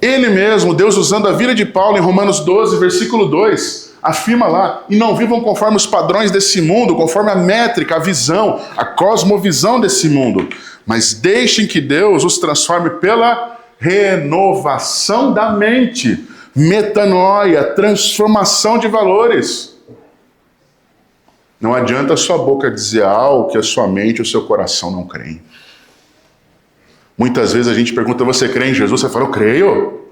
Ele mesmo, Deus usando a vida de Paulo em Romanos 12, versículo 2, afirma lá, e não vivam conforme os padrões desse mundo, conforme a métrica, a visão, a cosmovisão desse mundo, mas deixem que Deus os transforme pela renovação da mente, metanoia, transformação de valores. Não adianta a sua boca dizer algo que a sua mente e o seu coração não creem. Muitas vezes a gente pergunta, você crê em Jesus? Você fala, eu creio.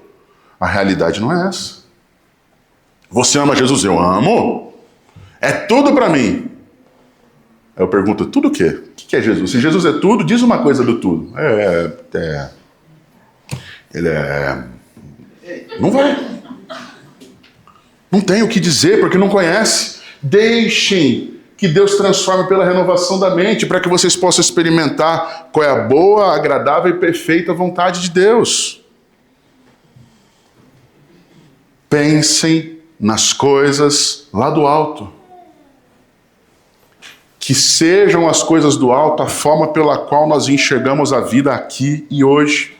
A realidade não é essa. Você ama Jesus? Eu amo. É tudo para mim. Eu pergunto, tudo o quê? O que é Jesus? Se Jesus é tudo, diz uma coisa do tudo. Não vai. Não tem o que dizer, porque não conhece. Deixem que Deus transforme pela renovação da mente, para que vocês possam experimentar qual é a boa, agradável e perfeita vontade de Deus. Pensem nas coisas lá do alto. Que sejam as coisas do alto a forma pela qual nós enxergamos a vida aqui e hoje.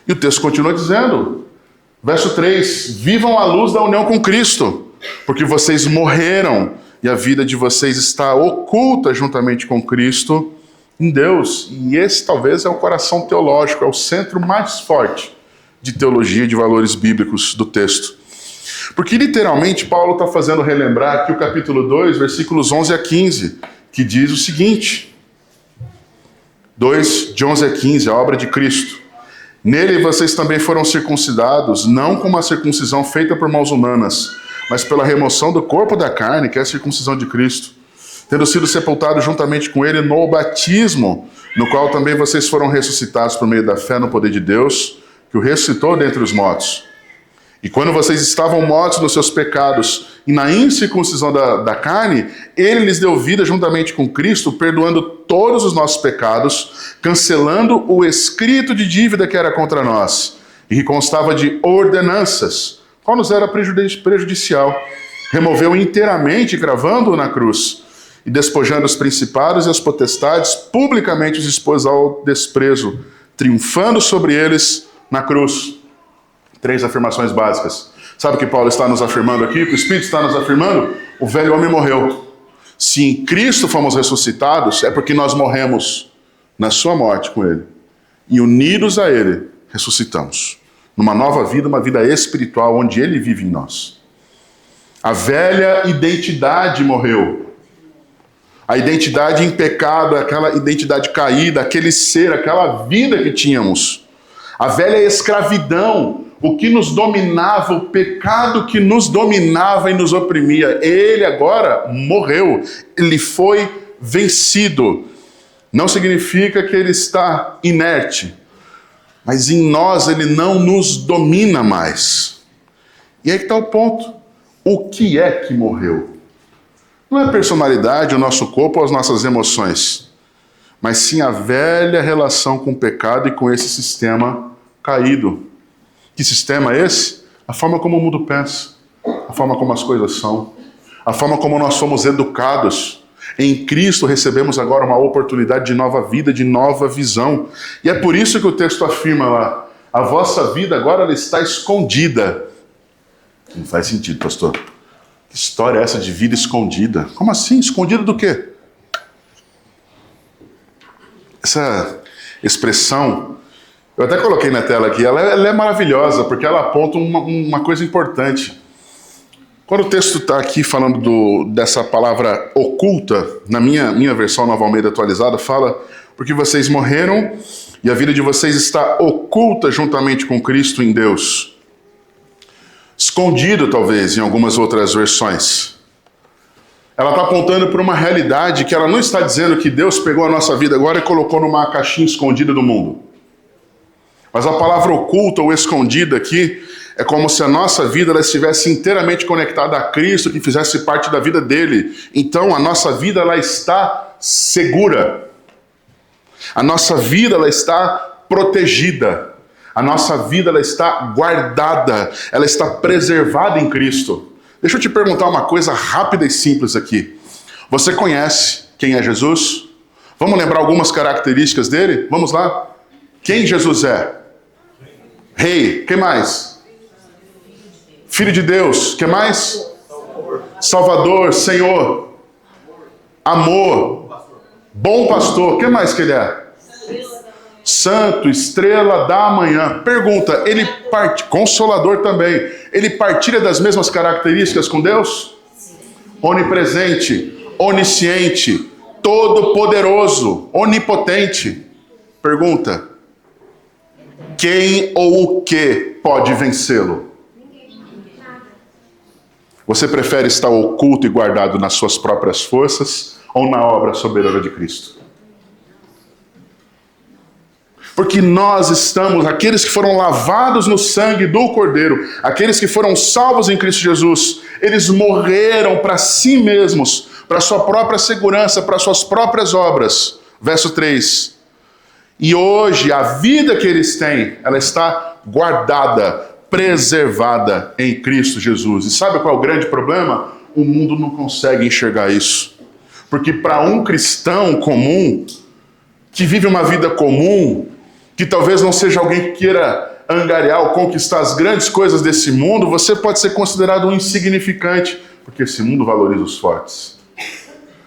E o texto continua dizendo, verso 3, vivam à luz da união com Cristo, porque vocês morreram e a vida de vocês está oculta juntamente com Cristo em Deus. E esse talvez é o coração teológico, é o centro mais forte de teologia e de valores bíblicos do texto. Porque literalmente Paulo está fazendo relembrar aqui o capítulo 2, versículos 11 a 15, que diz o seguinte, 2, de 11 a 15, a obra de Cristo. Nele vocês também foram circuncidados, não com uma circuncisão feita por mãos humanas, mas pela remoção do corpo da carne, que é a circuncisão de Cristo, tendo sido sepultados juntamente com ele no batismo, no qual também vocês foram ressuscitados por meio da fé no poder de Deus, que o ressuscitou dentre os mortos. E quando vocês estavam mortos nos seus pecados e na incircuncisão da carne, ele lhes deu vida juntamente com Cristo, perdoando todos os nossos pecados, cancelando o escrito de dívida que era contra nós, e que constava de ordenanças, qual nos era prejudicial. Removeu inteiramente, cravando-o na cruz, e despojando os principados e as potestades, publicamente os expôs ao desprezo, triunfando sobre eles na cruz. 3 afirmações básicas. Sabe o que Paulo está nos afirmando aqui? O que o Espírito está nos afirmando? O velho homem morreu. Se em Cristo fomos ressuscitados, é porque nós morremos na sua morte com ele. E unidos a ele, ressuscitamos. Numa nova vida, uma vida espiritual, onde ele vive em nós. A velha identidade morreu. A identidade em pecado, aquela identidade caída, aquele ser, aquela vida que tínhamos. A velha escravidão, o que nos dominava, o pecado que nos dominava e nos oprimia, ele agora morreu, ele foi vencido. Não significa que ele está inerte, mas em nós ele não nos domina mais. E aí que está o ponto. O que é que morreu? Não é a personalidade, o nosso corpo ou as nossas emoções, mas sim a velha relação com o pecado e com esse sistema caído. Que sistema é esse? A forma como o mundo pensa, a forma como as coisas são, a forma como nós somos educados. Em Cristo recebemos agora uma oportunidade de nova vida, de nova visão. E é por isso que o texto afirma lá, a vossa vida agora ela está escondida. Não faz sentido, pastor. Que história é essa de vida escondida? Como assim? Escondida do quê? Essa expressão, eu até coloquei na tela aqui, ela é maravilhosa, porque ela aponta uma coisa importante. Quando o texto está aqui falando dessa palavra oculta, na minha versão Nova Almeida atualizada, fala, porque vocês morreram e a vida de vocês está oculta juntamente com Cristo em Deus. Escondido, talvez, em algumas outras versões. Ela está apontando para uma realidade que ela não está dizendo que Deus pegou a nossa vida agora e colocou numa caixinha escondida do mundo. Mas a palavra oculta ou escondida aqui é como se a nossa vida ela estivesse inteiramente conectada a Cristo, que fizesse parte da vida dele. Então a nossa vida ela está segura. A nossa vida ela está protegida. A nossa vida ela está guardada. Ela está preservada em Cristo. Deixa eu te perguntar uma coisa rápida e simples aqui. Você conhece quem é Jesus? Vamos lembrar algumas características dele? Vamos lá? Quem Jesus é? Rei. Quem mais? Filho de Deus. Quem mais? Salvador, Senhor. Amor. Bom pastor. Quem mais que ele é? Santo, estrela da manhã. Pergunta, consolador também. Ele partilha das mesmas características com Deus? Onipresente, onisciente, todo-poderoso, onipotente. Pergunta, quem ou o que pode vencê-lo? Você prefere estar oculto e guardado nas suas próprias forças ou na obra soberana de Cristo? Porque nós estamos, aqueles que foram lavados no sangue do Cordeiro, aqueles que foram salvos em Cristo Jesus, eles morreram para si mesmos, para sua própria segurança, para suas próprias obras. Verso 3. E hoje a vida que eles têm, ela está guardada, preservada em Cristo Jesus. E sabe qual é o grande problema? O mundo não consegue enxergar isso. Porque para um cristão comum, que vive uma vida comum, que talvez não seja alguém que queira angariar ou conquistar as grandes coisas desse mundo, você pode ser considerado um insignificante, porque esse mundo valoriza os fortes.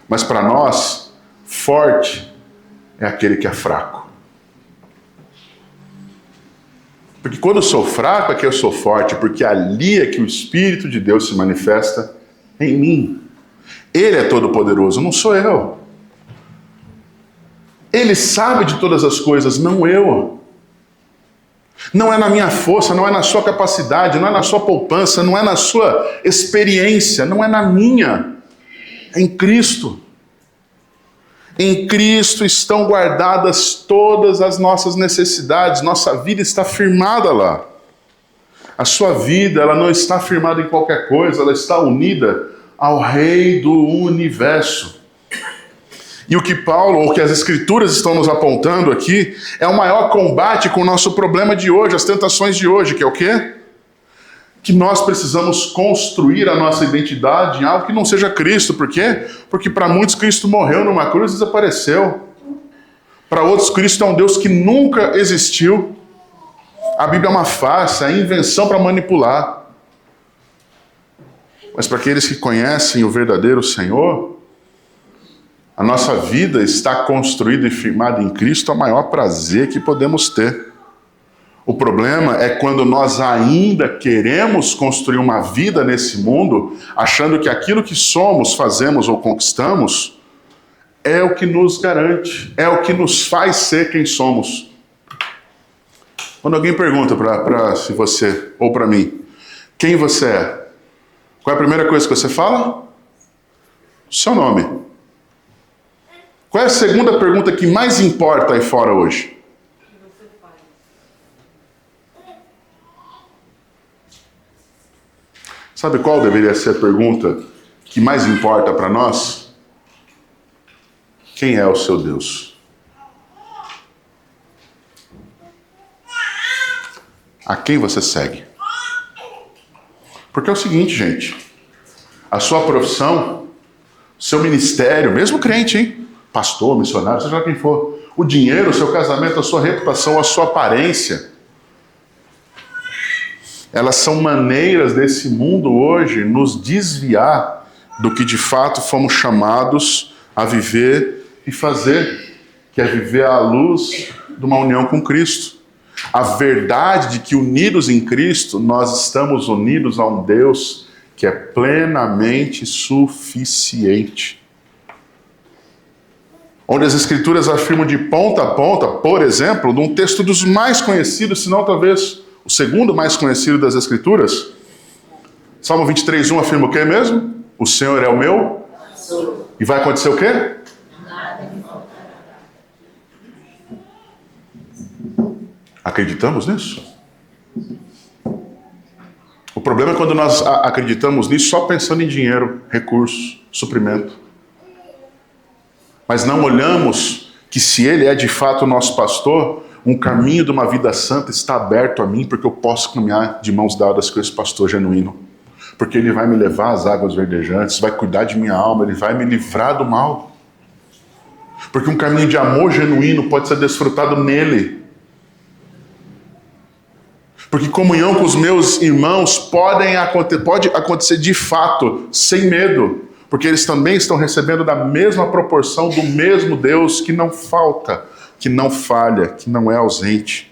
Mas para nós, forte é aquele que é fraco. Porque quando eu sou fraco é que eu sou forte, porque ali é que o Espírito de Deus se manifesta em mim. Ele é todo poderoso, não sou eu. Ele sabe de todas as coisas, não eu. Não é na minha força, não é na sua capacidade, não é na sua poupança, não é na sua experiência, não é na minha. É em Cristo. Em Cristo estão guardadas todas as nossas necessidades, nossa vida está firmada lá. A sua vida, ela não está firmada em qualquer coisa, ela está unida ao Rei do Universo. E o que Paulo, ou que as Escrituras estão nos apontando aqui, é o maior combate com o nosso problema de hoje, as tentações de hoje, que é o quê? Que nós precisamos construir a nossa identidade em algo que não seja Cristo. Por quê? Porque para muitos Cristo morreu numa cruz e desapareceu. Para outros Cristo é um Deus que nunca existiu. A Bíblia é uma farsa, é invenção para manipular. Mas para aqueles que conhecem o verdadeiro Senhor, a nossa vida está construída e firmada em Cristo, é o maior prazer que podemos ter. O problema é quando nós ainda queremos construir uma vida nesse mundo, achando que aquilo que somos, fazemos ou conquistamos, é o que nos garante, é o que nos faz ser quem somos. Quando alguém pergunta para você, ou para mim, quem você é? Qual é a primeira coisa que você fala? Seu nome. Qual é a segunda pergunta que mais importa aí fora hoje? Sabe qual deveria ser a pergunta que mais importa para nós? Quem é o seu Deus? A quem você segue? Porque é o seguinte, gente. A sua profissão, seu ministério, mesmo crente, hein? Pastor, missionário, seja quem for. O dinheiro, o seu casamento, a sua reputação, a sua aparência. Elas são maneiras desse mundo hoje nos desviar do que de fato fomos chamados a viver e fazer, que é viver à luz de uma união com Cristo. A verdade de que unidos em Cristo, nós estamos unidos a um Deus que é plenamente suficiente. Onde as Escrituras afirmam de ponta a ponta, por exemplo, num texto dos mais conhecidos, se não talvez o segundo mais conhecido das Escrituras, Salmo 23:1 afirma o quê mesmo? O Senhor é o meu. E vai acontecer o quê? Acreditamos nisso? O problema é quando nós acreditamos nisso só pensando em dinheiro, recursos, suprimento. Mas não olhamos que se Ele é de fato o nosso pastor, um caminho de uma vida santa está aberto a mim, porque eu posso caminhar de mãos dadas com esse pastor genuíno. Porque Ele vai me levar às águas verdejantes, vai cuidar de minha alma, Ele vai me livrar do mal. Porque um caminho de amor genuíno pode ser desfrutado nele. Porque comunhão com os meus irmãos pode acontecer de fato, sem medo. Porque eles também estão recebendo da mesma proporção do mesmo Deus que não falta, que não falha, que não é ausente.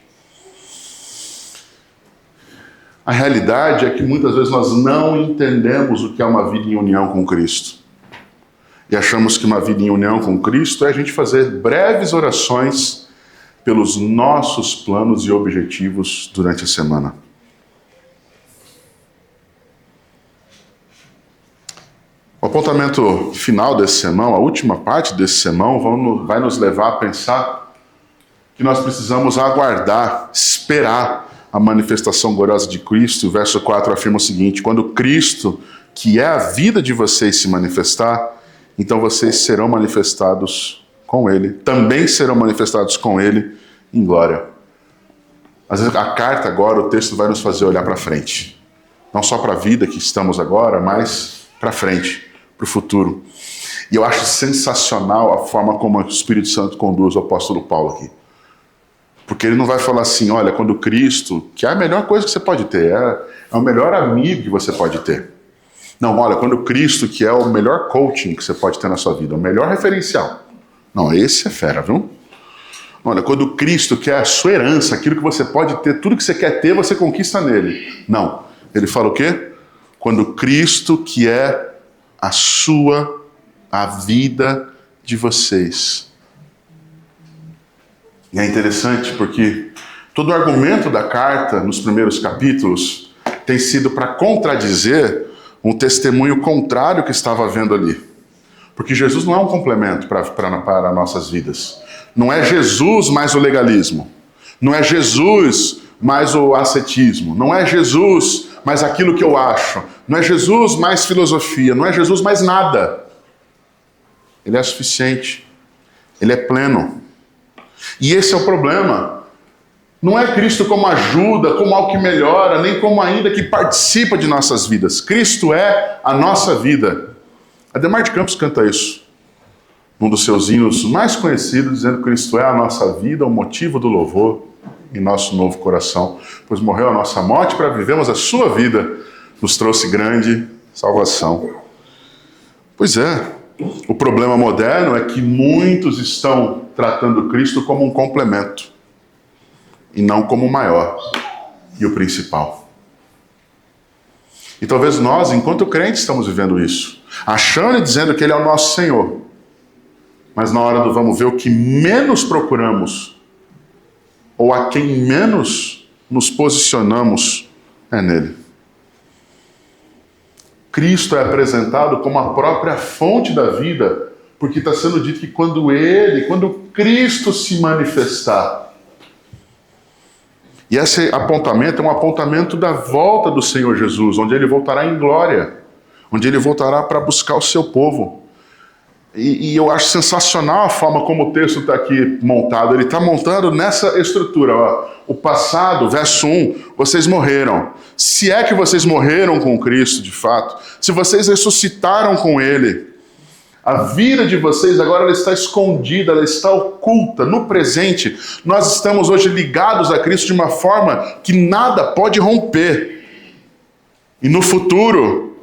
A realidade é que muitas vezes nós não entendemos o que é uma vida em união com Cristo. E achamos que uma vida em união com Cristo é a gente fazer breves orações pelos nossos planos e objetivos durante a semana. O apontamento final desse sermão, a última parte desse sermão, vai nos levar a pensar que nós precisamos aguardar, esperar a manifestação gloriosa de Cristo. O verso 4 afirma o seguinte: quando Cristo, que é a vida de vocês, se manifestar, então vocês serão manifestados com Ele, também serão manifestados com Ele em glória. Às vezes a carta agora, o texto vai nos fazer olhar para frente. Não só para a vida que estamos agora, mas para frente, para o futuro. E eu acho sensacional a forma como o Espírito Santo conduz o apóstolo Paulo aqui. Porque ele não vai falar assim, olha, quando Cristo, que é a melhor coisa que você pode ter, é o melhor amigo que você pode ter. Não, olha, quando Cristo, que é o melhor coaching que você pode ter na sua vida, o melhor referencial. Não, esse é fera, viu? Olha, quando Cristo, que é a sua herança, aquilo que você pode ter, tudo que você quer ter, você conquista nele. Não, ele fala o quê? Quando Cristo, que é a vida de vocês. E é interessante porque todo o argumento da carta, nos primeiros capítulos, tem sido para contradizer um testemunho contrário que estava havendo ali. Porque Jesus não é um complemento para nossas vidas. Não é Jesus mais o legalismo. Não é Jesus mais o ascetismo. Não é Jesus mais aquilo que eu acho. Não é Jesus mais filosofia. Não é Jesus mais nada. Ele é suficiente. Ele é pleno. E esse é o problema. Não é Cristo como ajuda, como algo que melhora, nem como ainda que participa de nossas vidas. Cristo é a nossa vida. Ademar de Campos canta isso, num dos seus hinos mais conhecidos, dizendo que Cristo é a nossa vida, o motivo do louvor em nosso novo coração, pois morreu a nossa morte para vivermos a sua vida, nos trouxe grande salvação. Pois é, o problema moderno é que muitos estão tratando Cristo como um complemento, e não como o maior e o principal. E talvez nós, enquanto crentes, estamos vivendo isso, achando e dizendo que Ele é o nosso Senhor. Mas na hora do vamos ver, o que menos procuramos, ou a quem menos nos posicionamos, é nele. Cristo é apresentado como a própria fonte da vida, porque está sendo dito que quando Cristo se manifestar, e esse apontamento é um apontamento da volta do Senhor Jesus, onde Ele voltará em glória, onde Ele voltará para buscar o seu povo. E eu acho sensacional a forma como o texto está aqui montado. Ele está montando nessa estrutura. Ó. O passado, verso 1, vocês morreram. Se é que vocês morreram com Cristo, de fato, se vocês ressuscitaram com Ele, a vida de vocês agora ela está escondida, ela está oculta. No presente, nós estamos hoje ligados a Cristo de uma forma que nada pode romper. E no futuro,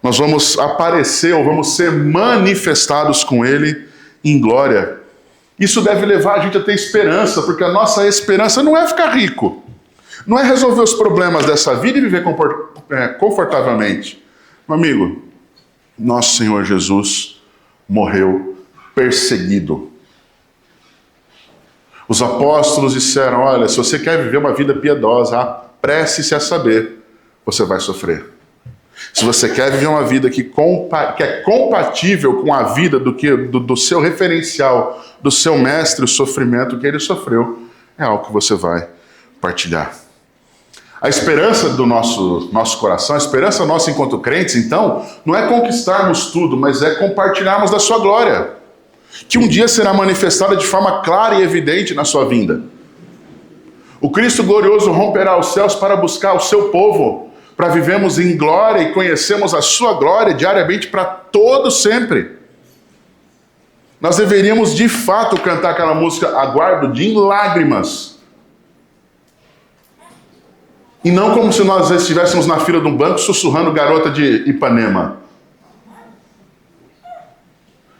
nós vamos aparecer ou vamos ser manifestados com Ele em glória. Isso deve levar a gente a ter esperança, porque a nossa esperança não é ficar rico, não é resolver os problemas dessa vida e viver confortavelmente. Meu amigo, nosso Senhor Jesus morreu perseguido. Os apóstolos disseram, olha, se você quer viver uma vida piedosa, apresse-se a saber, você vai sofrer. Se você quer viver uma vida que é compatível com a vida do seu referencial, do seu mestre, o sofrimento que ele sofreu, é algo que você vai partilhar. A esperança do nosso coração, a esperança nossa enquanto crentes, então, não é conquistarmos tudo, mas é compartilharmos da sua glória, que um dia será manifestada de forma clara e evidente na sua vinda. O Cristo glorioso romperá os céus para buscar o seu povo, para vivermos em glória e conhecermos a sua glória diariamente para todo sempre. Nós deveríamos de fato cantar aquela música Aguardo de em lágrimas. E não como se nós estivéssemos na fila de um banco sussurrando Garota de Ipanema.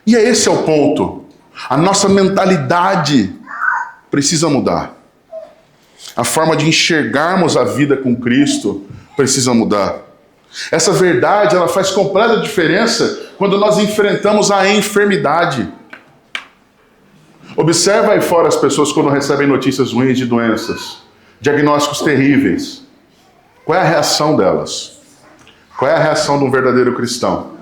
E esse é o ponto. A nossa mentalidade precisa mudar. A forma de enxergarmos a vida com Cristo precisa mudar. Essa verdade, ela faz completa diferença quando nós enfrentamos a enfermidade. Observa aí fora as pessoas quando recebem notícias ruins de doenças, diagnósticos terríveis. Qual é a reação delas? Qual é a reação de um verdadeiro cristão?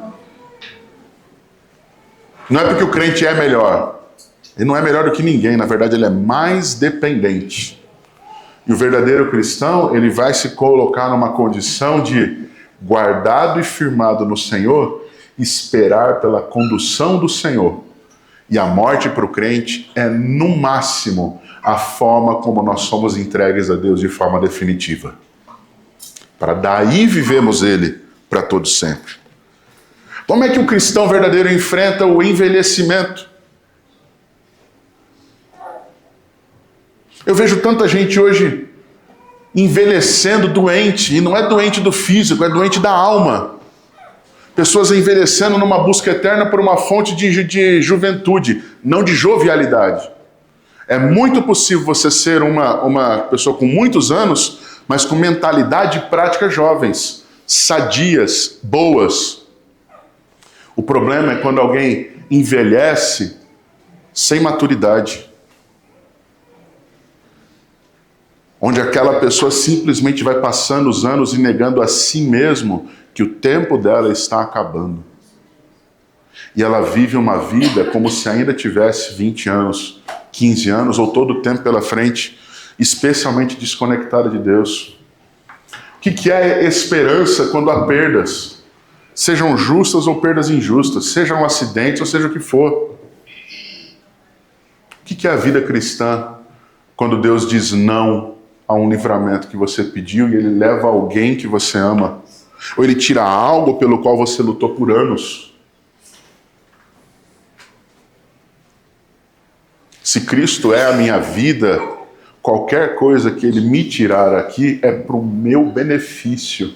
Não é porque o crente é melhor. Ele não é melhor do que ninguém, na verdade ele é mais dependente. E o verdadeiro cristão, ele vai se colocar numa condição de guardado e firmado no Senhor, esperar pela condução do Senhor. E a morte para o crente é, no máximo, a forma como nós somos entregues a Deus de forma definitiva. Para daí vivemos Ele para todo sempre. Como é que o cristão verdadeiro enfrenta o envelhecimento? Eu vejo tanta gente hoje envelhecendo doente, e não é doente do físico, é doente da alma. Pessoas envelhecendo numa busca eterna por uma fonte de juventude, não de jovialidade. É muito possível você ser uma pessoa com muitos anos, mas com mentalidade e prática jovens, sadias, boas. O problema é quando alguém envelhece sem maturidade. Onde aquela pessoa simplesmente vai passando os anos e negando a si mesmo que o tempo dela está acabando. E ela vive uma vida como se ainda tivesse 20 anos, 15 anos ou todo o tempo pela frente, especialmente desconectada de Deus. O que é esperança quando há perdas? Sejam justas ou perdas injustas, sejam acidentes ou seja o que for. O que é a vida cristã quando Deus diz não a um livramento que você pediu e Ele leva alguém que você ama? Ou Ele tira algo pelo qual você lutou por anos? Se Cristo é a minha vida, qualquer coisa que Ele me tirar aqui é para o meu benefício.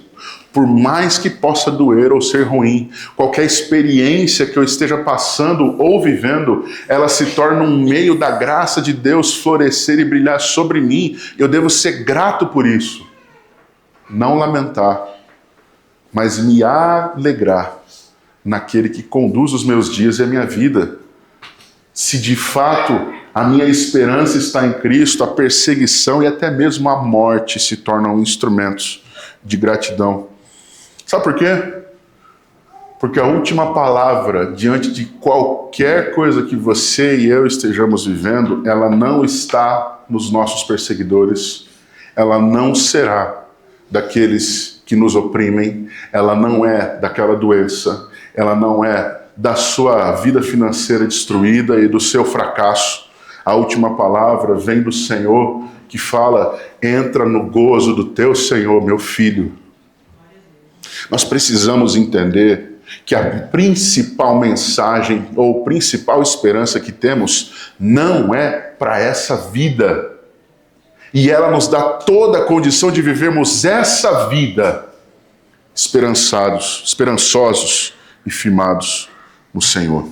Por mais que possa doer ou ser ruim, qualquer experiência que eu esteja passando ou vivendo, ela se torna um meio da graça de Deus florescer e brilhar sobre mim. Eu devo ser grato por isso. Não lamentar, mas me alegrar naquele que conduz os meus dias e a minha vida. Se de fato a minha esperança está em Cristo, a perseguição e até mesmo a morte se tornam instrumentos de gratidão. Sabe por quê? Porque a última palavra diante de qualquer coisa que você e eu estejamos vivendo, ela não está nos nossos perseguidores, ela não será daqueles que nos oprimem, ela não é daquela doença, ela não é da sua vida financeira destruída e do seu fracasso. A última palavra vem do Senhor, que fala: entra no gozo do teu Senhor, meu filho. Nós precisamos entender que a principal mensagem ou principal esperança que temos não é para essa vida. E ela nos dá toda a condição de vivermos essa vida esperançosos e firmados no Senhor.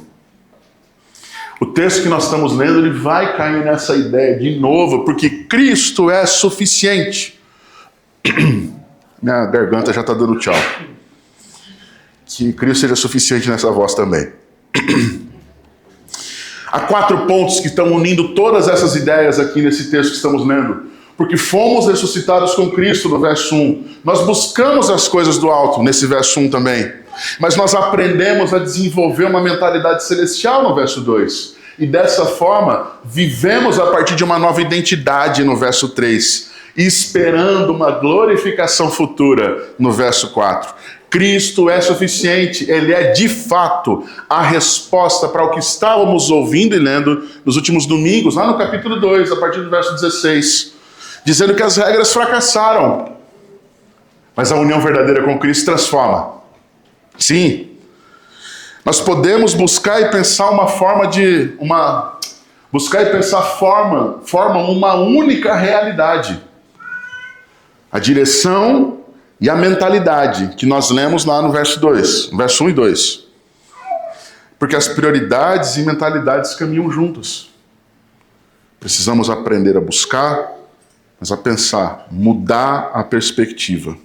O texto que nós estamos lendo, ele vai cair nessa ideia de novo, porque Cristo é suficiente. Minha garganta já está dando tchau. Que Cristo seja suficiente nessa voz também. Há 4 pontos que estão unindo todas essas ideias aqui nesse texto que estamos lendo. Porque fomos ressuscitados com Cristo, no verso 1. Nós buscamos as coisas do alto, nesse verso 1 também. Mas nós aprendemos a desenvolver uma mentalidade celestial, no verso 2. E dessa forma, vivemos a partir de uma nova identidade, no verso 3. E esperando uma glorificação futura, no verso 4. Cristo é suficiente, Ele é de fato a resposta para o que estávamos ouvindo e lendo nos últimos domingos, lá no capítulo 2, a partir do verso 16, dizendo que as regras fracassaram, mas a união verdadeira com Cristo transforma. Sim, nós podemos buscar e pensar forma uma única realidade. A direção e a mentalidade que nós lemos lá no verso 2, verso 1 e 2. Porque as prioridades e mentalidades caminham juntas. Precisamos aprender a buscar, mas a pensar, mudar a perspectiva.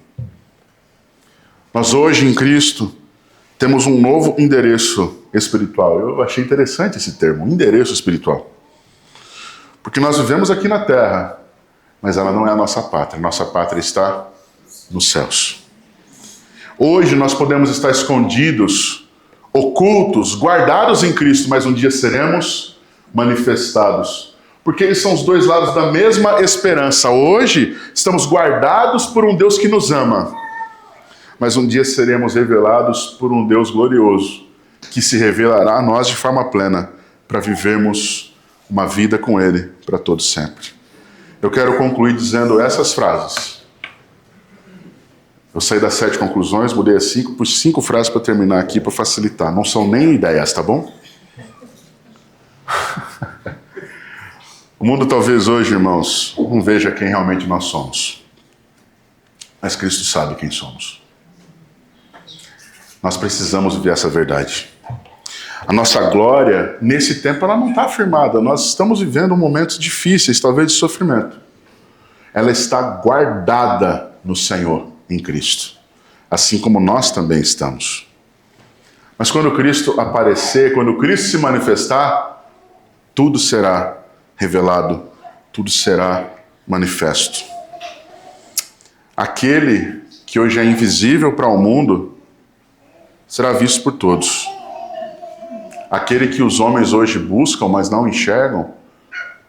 Nós hoje em Cristo temos um novo endereço espiritual. Eu achei interessante esse termo, endereço espiritual. Porque nós vivemos aqui na terra, mas ela não é a nossa pátria. Nossa pátria está nos céus. Hoje nós podemos estar escondidos, ocultos, guardados em Cristo, mas um dia seremos manifestados. Porque eles são os dois lados da mesma esperança. Hoje estamos guardados por um Deus que nos ama, mas um dia seremos revelados por um Deus glorioso, que se revelará a nós de forma plena, para vivermos uma vida com Ele para todo sempre. Eu quero concluir dizendo essas frases. Eu saí das 7 conclusões, mudei as 5, por 5 frases para terminar aqui, para facilitar. Não são nem ideias, tá bom? O mundo talvez hoje, irmãos, não veja quem realmente nós somos. Mas Cristo sabe quem somos. Nós precisamos ver essa verdade. A nossa glória, nesse tempo, ela não está firmada. Nós estamos vivendo momentos difíceis, talvez de sofrimento. Ela está guardada no Senhor, em Cristo. Assim como nós também estamos. Mas quando Cristo aparecer, quando Cristo se manifestar, tudo será revelado, tudo será manifesto. Aquele que hoje é invisível para o mundo, será visto por todos. Aquele que os homens hoje buscam, mas não enxergam,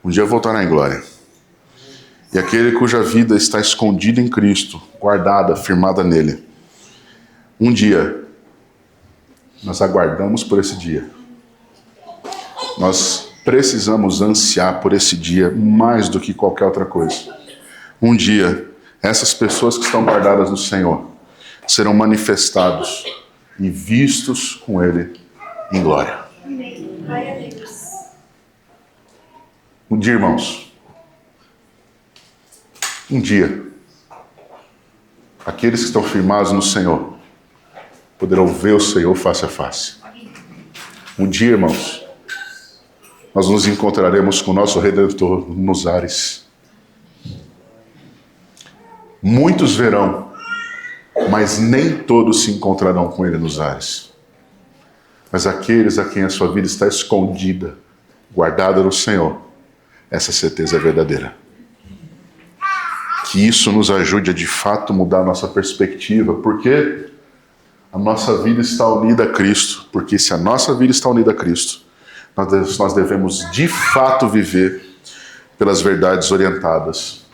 um dia voltará em glória. E aquele cuja vida está escondida em Cristo, guardada, firmada nele, um dia, nós aguardamos por esse dia. Nós precisamos ansiar por esse dia mais do que qualquer outra coisa. Um dia, essas pessoas que estão guardadas no Senhor serão manifestados e vistos com Ele em glória. Um dia, irmãos, um dia, aqueles que estão firmados no Senhor poderão ver o Senhor face a face. Um dia, irmãos, nós nos encontraremos com o nosso Redentor nos ares. Muitos verão, mas nem todos se encontrarão com Ele nos ares. Mas aqueles a quem a sua vida está escondida, guardada no Senhor, essa certeza é verdadeira. Que isso nos ajude a de fato mudar a nossa perspectiva, porque a nossa vida está unida a Cristo. Porque se a nossa vida está unida a Cristo, nós devemos de fato viver pelas verdades orientadas,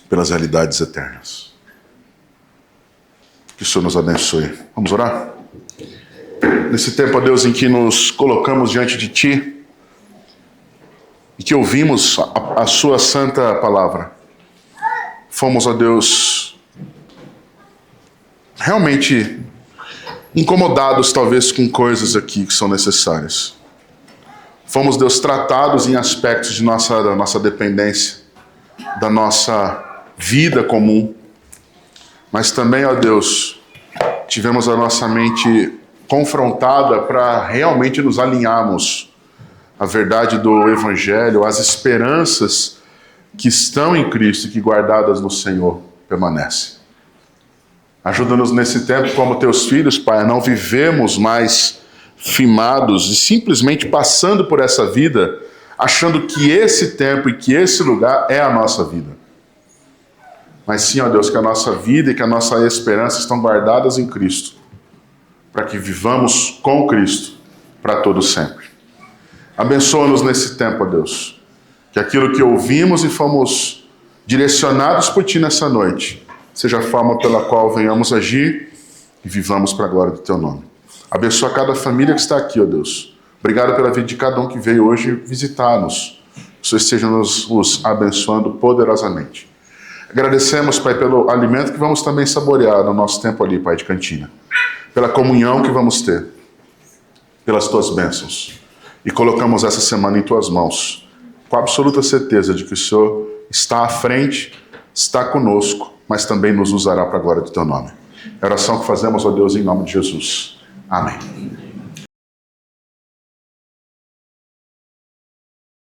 pelas realidades eternas. Que o Senhor nos abençoe. Vamos orar? Nesse tempo, ó Deus, em que nos colocamos diante de Ti e que ouvimos a Sua santa palavra, fomos, ó Deus, realmente incomodados talvez com coisas aqui que são necessárias. Fomos, Deus, tratados em aspectos da nossa dependência, da nossa vida comum, mas também, ó Deus, tivemos a nossa mente confrontada para realmente nos alinharmos à verdade do Evangelho, às esperanças que estão em Cristo e que guardadas no Senhor permanecem. Ajuda-nos nesse tempo, como teus filhos, Pai, a não vivemos mais firmados e simplesmente passando por essa vida, achando que esse tempo e que esse lugar é a nossa vida. Mas sim, ó Deus, que a nossa vida e que a nossa esperança estão guardadas em Cristo, para que vivamos com Cristo para todo sempre. Abençoa-nos nesse tempo, ó Deus, que aquilo que ouvimos e fomos direcionados por Ti nessa noite, seja a forma pela qual venhamos agir e vivamos para a glória do Teu nome. Abençoa cada família que está aqui, ó Deus. Obrigado pela vida de cada um que veio hoje visitar-nos. Que o Senhor esteja nos abençoando poderosamente. Agradecemos, Pai, pelo alimento que vamos também saborear no nosso tempo ali, Pai, de cantina. Pela comunhão que vamos ter, pelas Tuas bênçãos. E colocamos essa semana em Tuas mãos, com a absoluta certeza de que o Senhor está à frente, está conosco, mas também nos usará para a glória do Teu nome. É a oração que fazemos, ó Deus, em nome de Jesus. Amém.